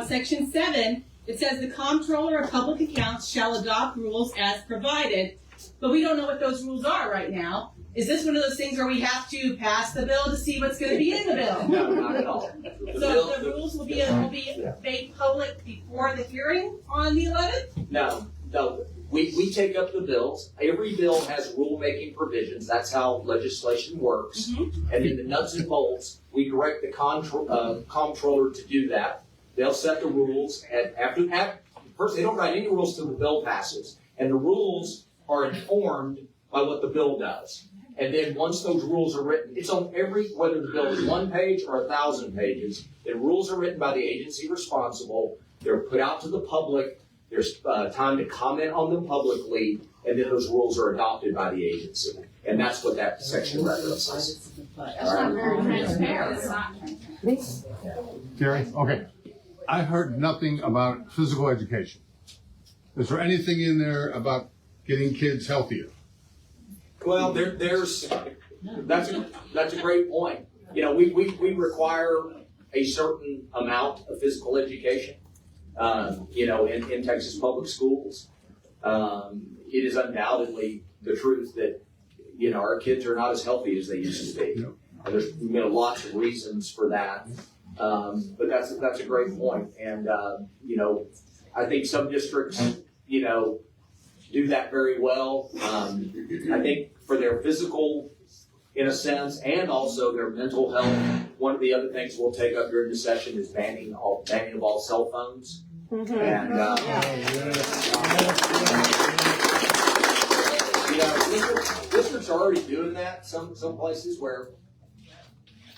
R: section 7, it says the comptroller of public accounts shall adopt rules as provided, but we don't know what those rules are right now. Is this one of those things where we have to pass the bill to see what's going to be in the bill?
E: No, not at all.
R: So the rules will be made public before the hearing on the 11th?
E: No. We take up the bills. Every bill has rulemaking provisions. That's how legislation works.
R: Mm-hmm.
E: And then the nuts and bolts, we direct the comptroller to do that. They'll set the rules, and first they don't write any rules till the bill passes. And the rules are informed by what the bill does. And then once those rules are written, it's on whether the bill is 1 page or 1,000 pages, the rules are written by the agency responsible. They're put out to the public. There's time to comment on them publicly, and then those rules are adopted by the agency. And that's what that section references.
I: That's not very transparent.
S: Gary, okay. I heard nothing about physical education. Is there anything in there about getting kids healthier?
E: Well, that's a great point. You know, we require a certain amount of physical education. In Texas public schools, it is undoubtedly the truth that, our kids are not as healthy as they used to be. And there's, lots of reasons for that. But that's a great point. And, I think some districts, do that very well. I think for their physical, in a sense, and also their mental health, one of the other things we'll take up during the session is banning of all cell phones.
N: Mm-hmm.
E: And districts are already doing that. Some places where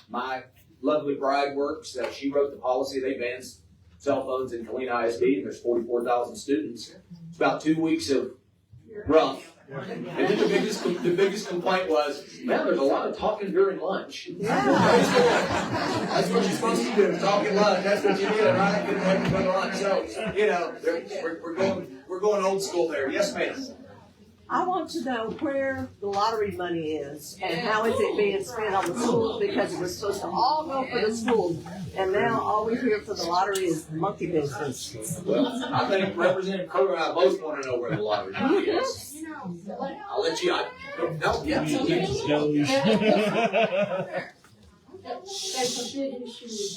E: my lovely bride works, she wrote the policy. They banned cell phones in Galena ISD, and there's 44,000 students. It's about 2 weeks of rough. And then the biggest complaint was, man, there's a lot of talking during lunch. That's what you're supposed to do, talk at lunch. That's what you did, right? You have to go to lunch. So, we're going old school there. Yes, ma'am.
T: I want to know where the lottery money is and how is it being spent on the schools, because it was supposed to all go for the schools, and now all we hear for the lottery is monkey business.
E: Well, I think Representative Kerwin and I both want to know where the lottery money is. I'll let you.
N: That's a big issue with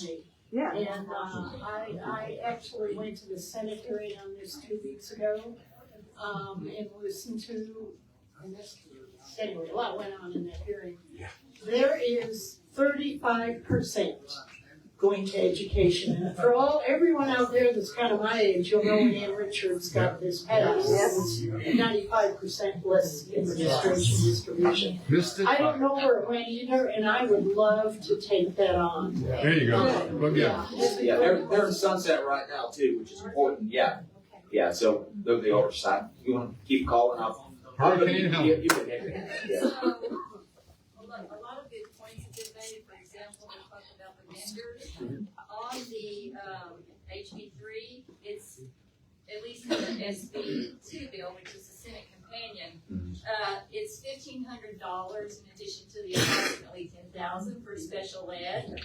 N: me.
T: Yeah.
N: And I actually went to the Senate hearing on this 2 weeks ago, and listened to, anyway, a lot went on in that hearing.
E: Yeah.
N: There is 35% going to education. And for everyone out there that's kind of my age, you'll know when Ann Richards got this passed.
T: Yes.
N: 95% less administration distribution. I don't know where it went either, and I would love to take that on.
S: There you go. Well, yeah.
E: Yeah, they're in sunset right now too, which is important. Yeah. Yeah, so the oversight. You want to keep calling up?
S: Hurricane Helen.
E: You can hit it. Yeah.
G: A lot of good points have been made. For example, they talked about the vendors. On the HB3, it's at least in the SB2 bill, which is the Senate companion. It's $1,500 in addition to the approximately $10,000 for special ed.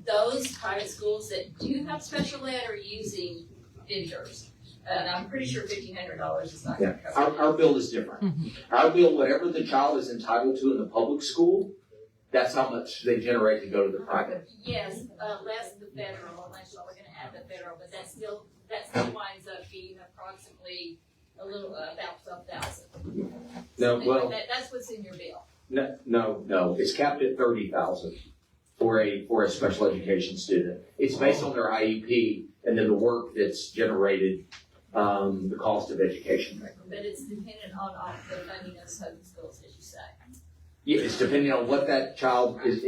G: Those private schools that do have special ed are using vendors. And I'm pretty sure $1,500 is not going to cover it.
E: Our bill is different. Our bill, whatever the child is entitled to in the public school, that's how much they generate to go to the private.
G: Yes, less the federal, unless y'all are going to add the federal, but that still winds up being approximately a little about 12,000.
E: No, well,
G: that's what's in your bill.
E: No, it's capped at 30,000 for a special education student. It's based on their IEP and then the work that's generated, the cost of education.
G: But it's dependent on the funding of public schools, as you say.
E: Yeah, it's depending on what that child is,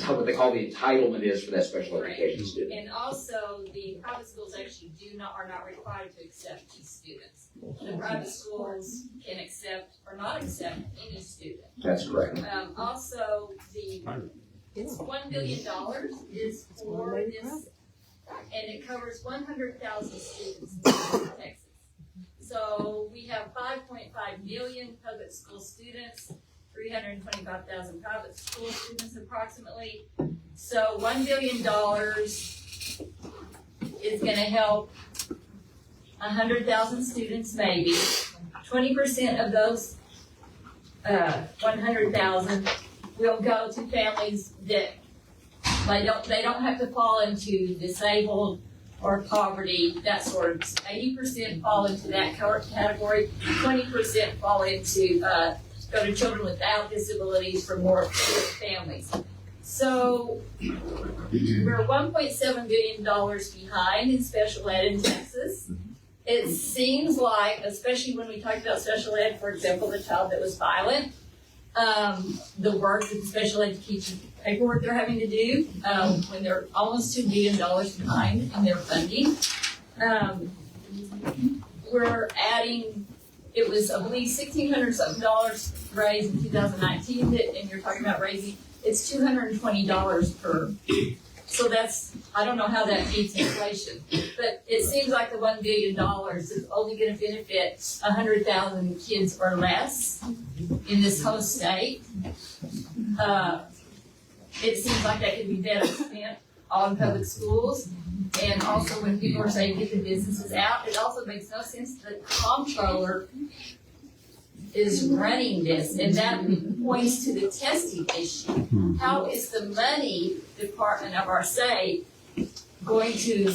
E: what they call the entitlement is for that special education student.
G: And also, the private schools actually are not required to accept these students. The private schools can accept or not accept any student.
E: That's correct.
G: Also, it's $1 billion is for this, and it covers 100,000 students in Texas. So we have 5.5 million public school students, 325,000 private school students approximately. So $1 billion is going to help 100,000 students maybe. 20% of those 100,000 will go to families that they don't have to fall into disabled or poverty, that sort of. 80% fall into that category. 20% fall into go to children without disabilities from more families. So we're $1.7 billion behind in special ed in Texas. It seems like, especially when we talk about special ed, for example, the child that was violent, the work that the special education paperwork they're having to do, when they're almost $2 billion behind in their funding. We're adding, it was, I believe, $1,600 something raised in 2019, and you're talking about raising, it's $220 per. So that's, I don't know how that beats inflation, but it seems like the $1 billion is only going to benefit 100,000 kids or less in this whole state. It seems like that could be better spent on public schools. And also when people are saying get the businesses out, it also makes no sense that the comptroller is running this, and that points to the testing issue. How is the money department of our state going to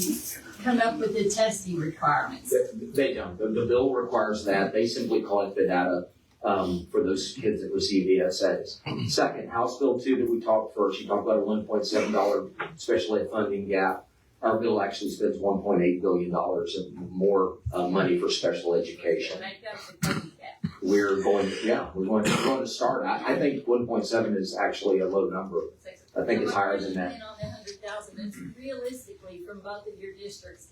G: come up with the testing requirements?
E: They don't. The bill requires that. They simply collect the data for those kids that receive ESAs. Second, House Bill 2 that we talked first, you talked about a $1.7 special ed funding gap. Our bill actually spends $1.8 billion of more money for special education. We're going to start. I think 1.7 is actually a low number. I think it's higher than that.
G: On the 100,000, it's realistically from both of your districts,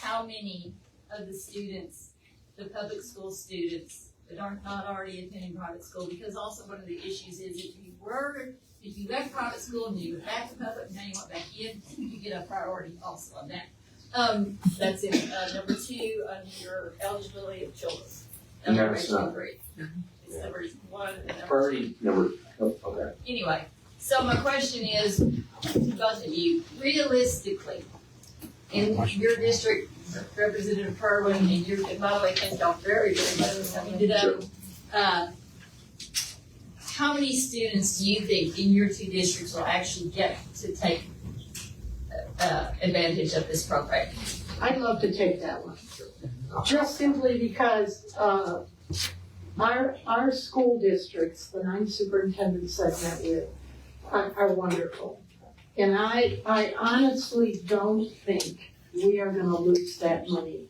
G: how many of the students, the public school students that are not already attending private school? Because also one of the issues is if you left private school and you went back to public and now you went back in, you get a priority also on that. That's it. Number 2 on your eligibility of children.
E: No, it's not.
G: It's number 1 and number
E: Priority number. Okay.
G: Anyway, so my question is to both of you, realistically, in your district, Representative Kerwin, and by the way, thank y'all very, very much for coming today. How many students do you think in your 2 districts will actually get to take advantage of this program?
N: I'd love to take that one. Just simply because our school districts, the 9 superintendents I've met with, are wonderful. And I honestly don't think we are going to lose that money.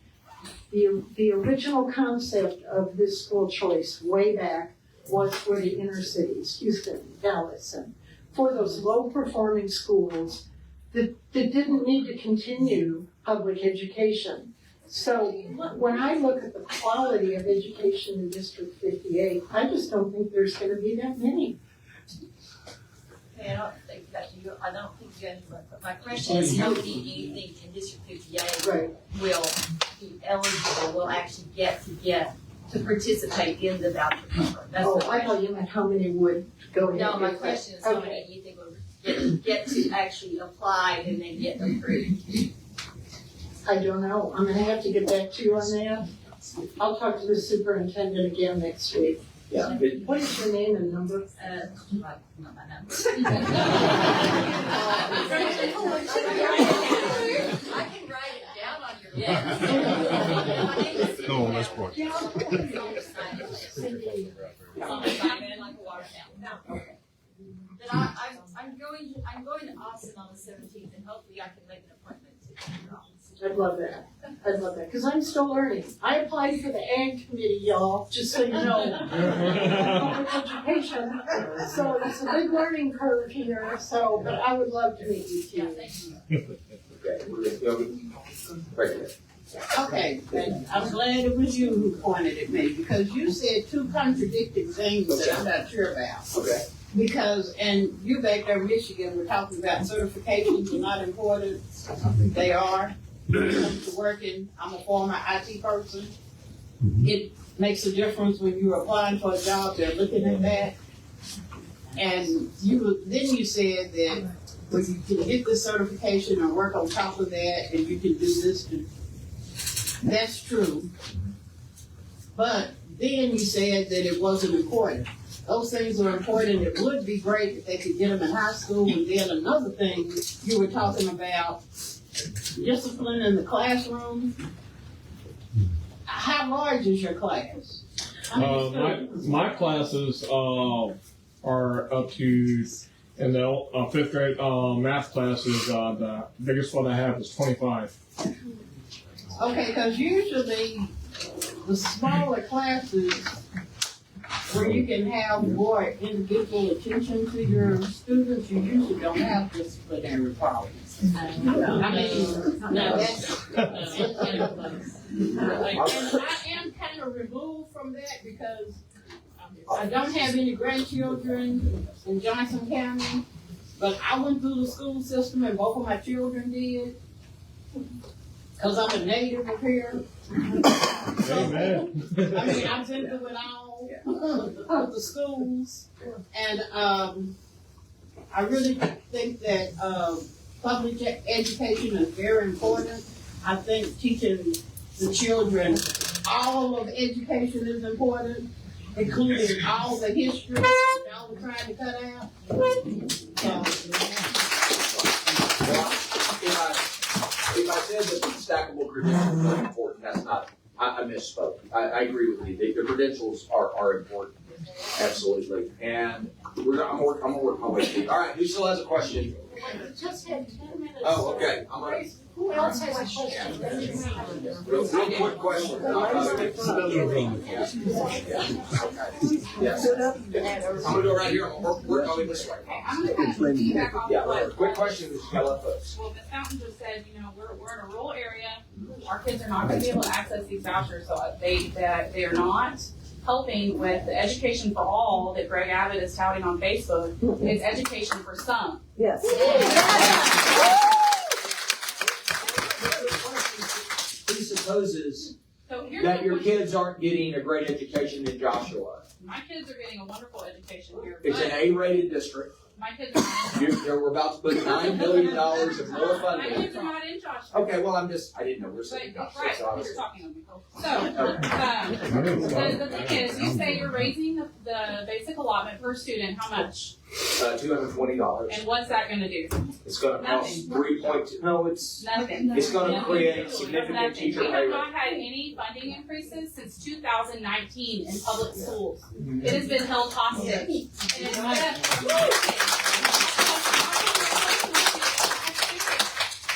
N: The original concept of this school choice way back was for the inner cities, Houston, Dallas, and for those low-performing schools that didn't need to continue public education. So when I look at the quality of education in District 58, I just don't think there's going to be that many.
G: I don't think you answered my question is nobody, anything in District 58 will be eligible, will actually get to participate in the voucher program. That's the
N: I thought you meant how many would go ahead.
G: No, my question is how many do you think will get to actually apply and then get approved?
N: I don't know. I'm gonna have to get back to you on that. I'll talk to the superintendent again next week.
E: Yeah.
N: What is your name and number?
G: Not my number. I can write it down on your list.
S: No, that's point.
G: But I'm going to Austin on the 17th, and hopefully I can make an appointment to
N: I'd love that. I'd love that, because I'm still learning. I applied for the Ag Committee, y'all, just so you know. Public education. So it's a big learning curve here, so, but I would love to meet you too.
E: Okay, we're gonna go right there.
U: Okay, and I'm glad it was you who pointed at me, because you said two contradicting things that I'm not sure about.
E: Okay.
U: Because, and you back there in Michigan, we're talking about certifications are not important. They are. When it comes to working, I'm a former IT person. It makes a difference when you're applying for a job, they're looking at that. And then you said that when you can get the certification and work on top of that, and you can do this, that's true. But then you said that it wasn't important. Those things are important. It would be great if they could get them in high school. And then another thing, you were talking about discipline in the classroom. How large is your class?
Q: My classes are up to, in the fifth grade math classes, the biggest one I have is 25.
U: Okay, because usually the smaller classes where you can have more individual attention to your students, you usually don't have disciplinary problems. I mean, no, that's. And I am kind of removed from that because I don't have any grandchildren in Johnson County, but I went through the school system and both of my children did. Cause I'm a native of here. So, I mean, I've been through it all, of the schools, and, I really think that, public education is very important. I think teaching the children all of education is important, including all the history that y'all were trying to cut out.
E: If I said that the stackable credentials are important, that's not, I misspoke. I agree with you. The credentials are important. Absolutely. And I'm gonna work my way through. All right, who still has a question?
C: Just had 10 minutes.
E: Oh, okay.
C: Who else has a question?
E: Real quick question. Yes. I'm gonna go right here. We're going this way.
D: I'm gonna kind of piggyback off
E: Yeah,
D: what.
E: quick question, Mr. Keller, folks.
D: Well, Ms. Fountain just said, you know, we're in a rural area. Our kids are not gonna be able to access these vouchers, so they are not helping with the education for all that Greg Abbott is touting on Facebook. It's education for some.
T: Yes.
E: Presupposes
D: So here's
E: that
D: the
E: your
D: question.
E: kids aren't getting a great education in Joshua.
D: My kids are getting a wonderful education here.
E: It's
D: but
E: an A-rated district.
D: My kids are
E: We're about to put $9 billion of more
D: my
E: funding.
D: kids are not in Joshua.
E: Okay, well, I didn't know we're
D: But,
E: saying Joshua,
D: right,
E: so I was.
D: you're talking to me. So, the thing is, you say you're raising the basic allotment per student, how much?
E: $220.
D: And what's that gonna do?
E: It's gonna cost 3.2, no, it's gonna create significant
D: Nothing.
E: teacher
D: We
E: pay
D: have
E: rate.
D: not had any funding increases since 2019 in public schools. It has been held hostage. And it's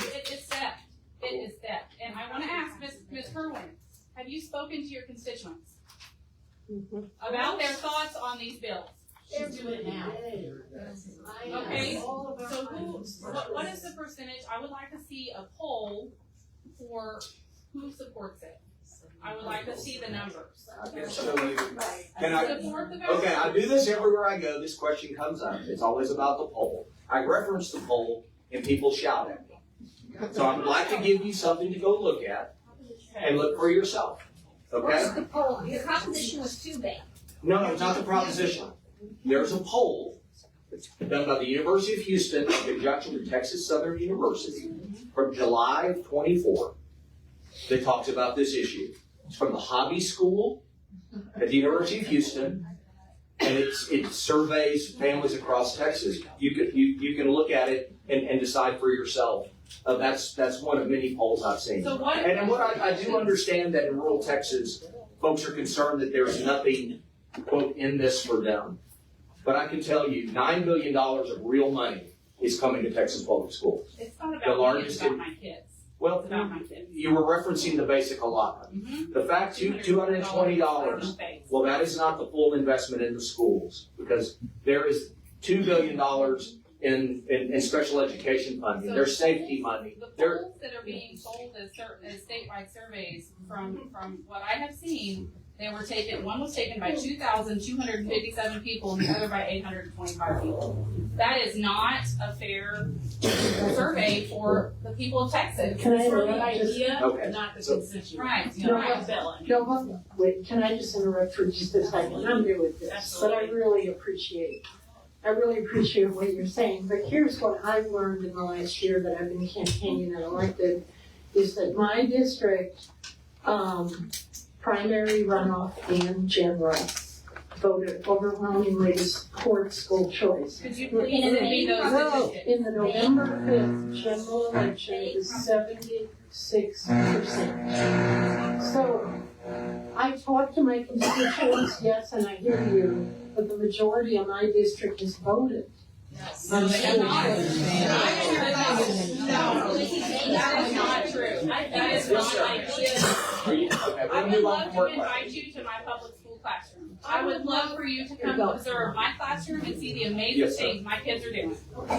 D: It is theft. It is theft. And I wanna ask Ms. Kerwin, have you spoken to your constituents about their thoughts on these bills? She's doing it now. Okay, so what is the percentage? I would like to see a poll for who supports it. I would like to see the numbers.
E: I can show you. Can I?
D: Support the
E: Okay, I do this everywhere I go. This question comes up. It's always about the poll. I reference the poll and people shout at me. So I would like to give you something to go look at and look for yourself.
G: Where's
E: Okay?
G: the poll? Your proposition was too big.
E: No, it's not the proposition. There's a poll done by the University of Houston in conjunction with Texas Southern University from July of 24 that talks about this issue. It's from the Hobby School at the University of Houston, and it surveys families across Texas. You can look at it and decide for yourself. That's one of many polls I've seen.
D: So what?
E: And what I do understand that in rural Texas, folks are concerned that there's nothing, quote, in this for them. But I can tell you, $9 billion of real money is coming to Texas public schools.
D: It's not
E: The
D: about me,
E: largest
D: it's about
E: in-
D: my kids.
E: Well,
D: It's about my kids.
E: you were referencing the basic allotment.
D: Mm-hmm.
E: The fact $220, well, that is not the full investment in the schools, because there is $2 billion in special education funding. There's safety money.
D: The
E: There,
D: polls that are being sold as statewide surveys, from what I have seen, they were taken, one was taken by 2,257 people and the other by 825 people. That is not a fair survey for the people of Texas.
N: Can I
D: It's for the
N: interrupt?
D: idea,
E: Okay.
D: not the constituent. Right,
N: No,
D: right, Bill.
N: No, wait, can I just interrupt for just a second? I'm new with this, but I really appreciate what you're saying. But here's what I've learned in the last year that I've been campaigning and elected, is that my district, primary runoff and general, voted overwhelmingly to support school choice.
D: Could you please send me those
N: No,
D: statistics?
N: in the November 5th general election, it was 76%. So, I talk to my constituents, yes, and I hear you, but the majority of my district has voted.
D: No, they have not. That is not true. That is not ideal. I would love to invite you to my public school classroom. I would love for you to come observe my classroom and see the amazing things my kids are doing.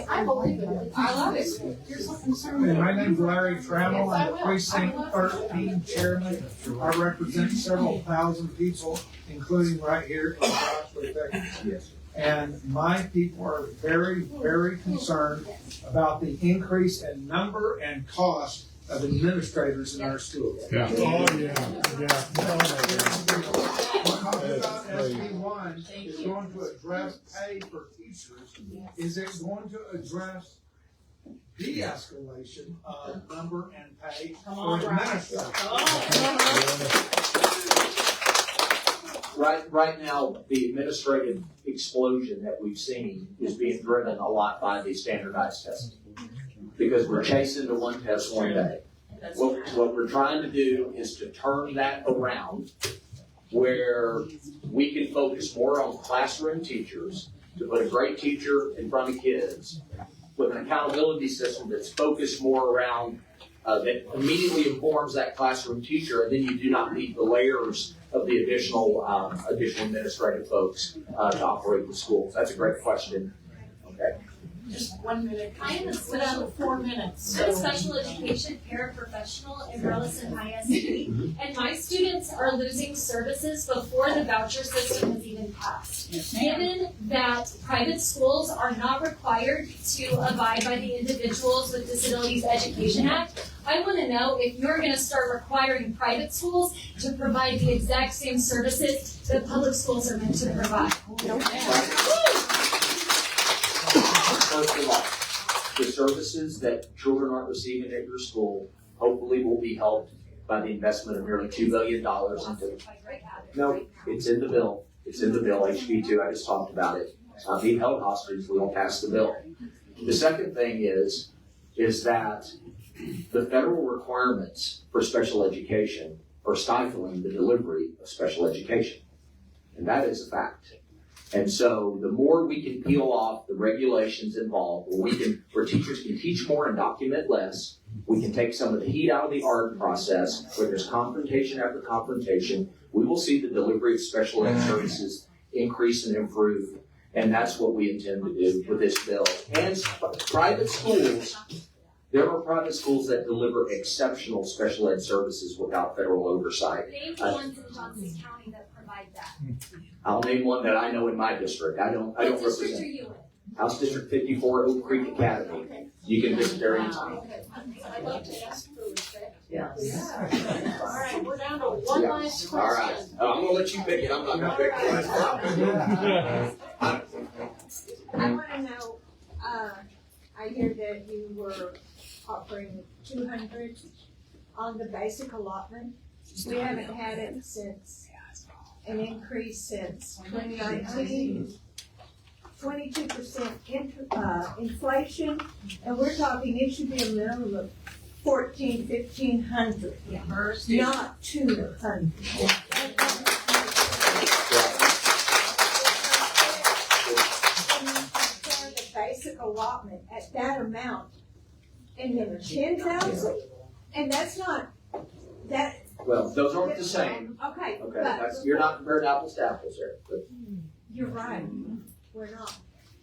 N: I believe it.
D: I love it.
N: Here's what concerns me.
A: My name's Larry Trammell. I'm the precinct 13 chairman. I represent several thousand people, including right here in Joshua, Texas. And my people are very, very concerned about the increase in number and cost of administrators in our schools.
S: Yeah.
Q: Oh, yeah.
A: What talking about SB1 is going to address pay for teachers. Is it going to address de-escalation of number and pay for administrators?
E: right now, the administrative explosion that we've seen is being driven a lot by the standardized testing. Because we're chasing to one test one day. What we're trying to do is to turn that around where we can focus more on classroom teachers, to put a great teacher in front of kids with an accountability system that's focused more around, that immediately informs that classroom teacher, and then you do not need the layers of the additional administrative folks to operate the schools. That's a great question. Okay.
N: Just 1 minute.
G: I am a
N: Without
G: special,
N: 4 minutes.
G: I'm a special education paraprofessional in Burleson ISD, and my students are losing services before the voucher system has even passed. Given that private schools are not required to abide by the Individuals with Disabilities Education Act, I want to know if you're going to start requiring private schools to provide the exact same services that public schools are meant to provide.
E: First of all, the services that children aren't receiving at your school hopefully will be helped by the investment of nearly $2 billion into them. No, it's in the bill. It's in the bill, HB2, I just talked about it. It's not being held hostage, we won't pass the bill. The second thing is that the federal requirements for special education are stifling the delivery of special education. And that is a fact. And so the more we can peel off the regulations involved, where teachers can teach more and document less, we can take some of the heat out of the art process, where there's confrontation after confrontation, we will see the delivery of special ed services increase and improve. And that's what we intend to do with this bill. And private schools There are private schools that deliver exceptional special ed services without federal oversight.
H: Name the ones in Johnson County that provide that.
E: I'll name one that I know in my district. I don't
H: What district are
E: represent.
H: you in?
E: House District 54, Oak Creek Academy. You can visit there anytime.
C: I'd like to ask for respect.
E: Yeah.
C: All right, we're down to one last
E: All right.
C: question.
E: I'm gonna let you pick it. I'm not gonna pick it.
V: I wanna know, I hear that you were offering 200 on the basic allotment. We haven't had it since, an increase since 2019. 22% inflation, and we're talking it should be a minimum of 1,500, not 200. The basic allotment at that amount, and then 10,000, and that's not that.
E: Well, those aren't the same.
V: Okay,
E: Okay, you're not comparing apples to apples here. But
V: you're right, we're not,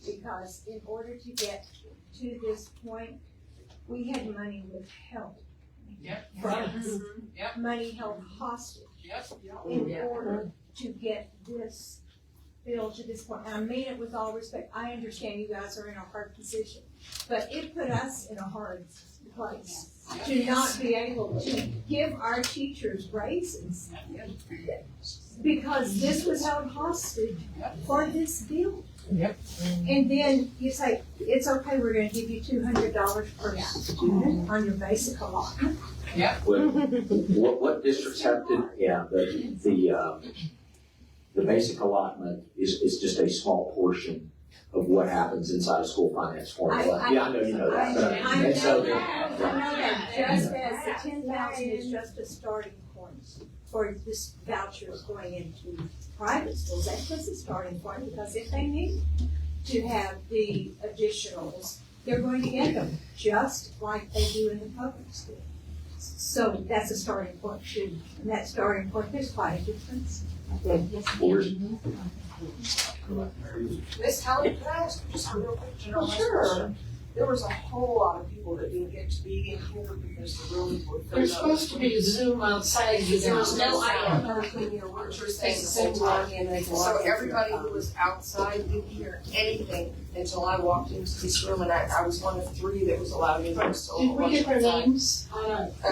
V: because in order to get to this point, we had money withheld. From us. Money held hostage. In order to get this bill to this point. And I mean it with all respect, I understand you guys are in a hard position, but it put us in a hard place to not be able to give our teachers raises because this was held hostage for this bill. And then you say, it's okay, we're gonna give you $200 per student on your basic allotment.
E: what districts have to? Yeah, the basic allotment is just a small portion of what happens inside a school finance formula. I know you know that.
V: I know that, just as the 10,000 is just a starting point for this vouchers going into private schools, that's just a starting point, because if they need to have the additionals, they're going to get them, just like they do in the public school. So that's a starting point too, and that starting point, there's quite a difference.
W: Miss Helen, can I ask you just a real quick general question? There was a whole lot of people that didn't get to be in here because the rooms were filled up.
N: There's supposed to be a Zoom outside, but there was no
W: sound. What you're saying the whole time. So everybody who was outside didn't hear anything until I walked into this room, and I was one of 3 that was allowed in. So
N: Did we get their names?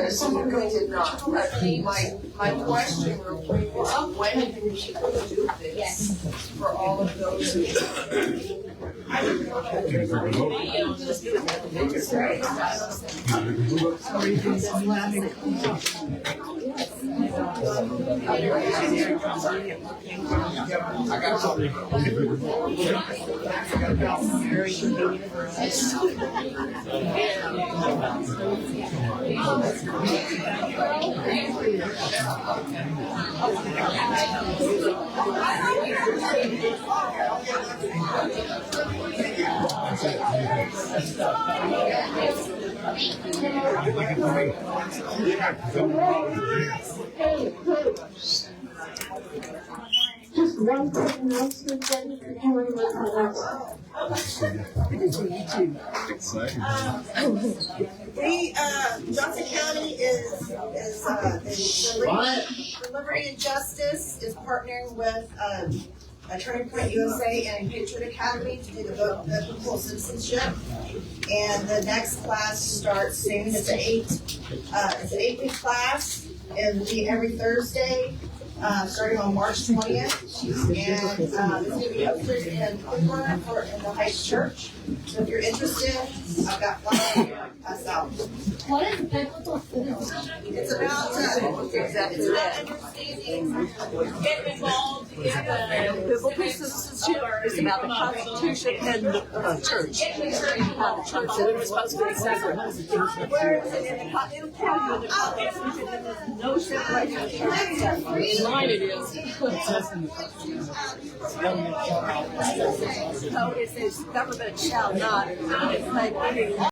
W: Someone did not. My question real quick was, when did we do this for all of those who? I didn't know that.
E: I got something.
W: Very convenient.
N: Just one quick announcement, then Kerwin was
W: Johnson County is the Liberty and Justice is partnering with a Turning Point USA and a Patriot Academy to do the biblical citizenship. And the next class starts soon. It's an 8-week class. It'll be every Thursday, starting on March 20th. And it's going to be hosted in Cleveland or in the Heights Church. So if you're interested, I've got flyers here myself.
N: What is biblical citizenship?
W: It's about understanding,
M: Get involved in the
T: Biblical citizenship is about the Constitution and the church. How the church said it was supposed to be separate. Where is it in the Constitution? There's no separation of church and state. In mine it is. So it says government shall not make any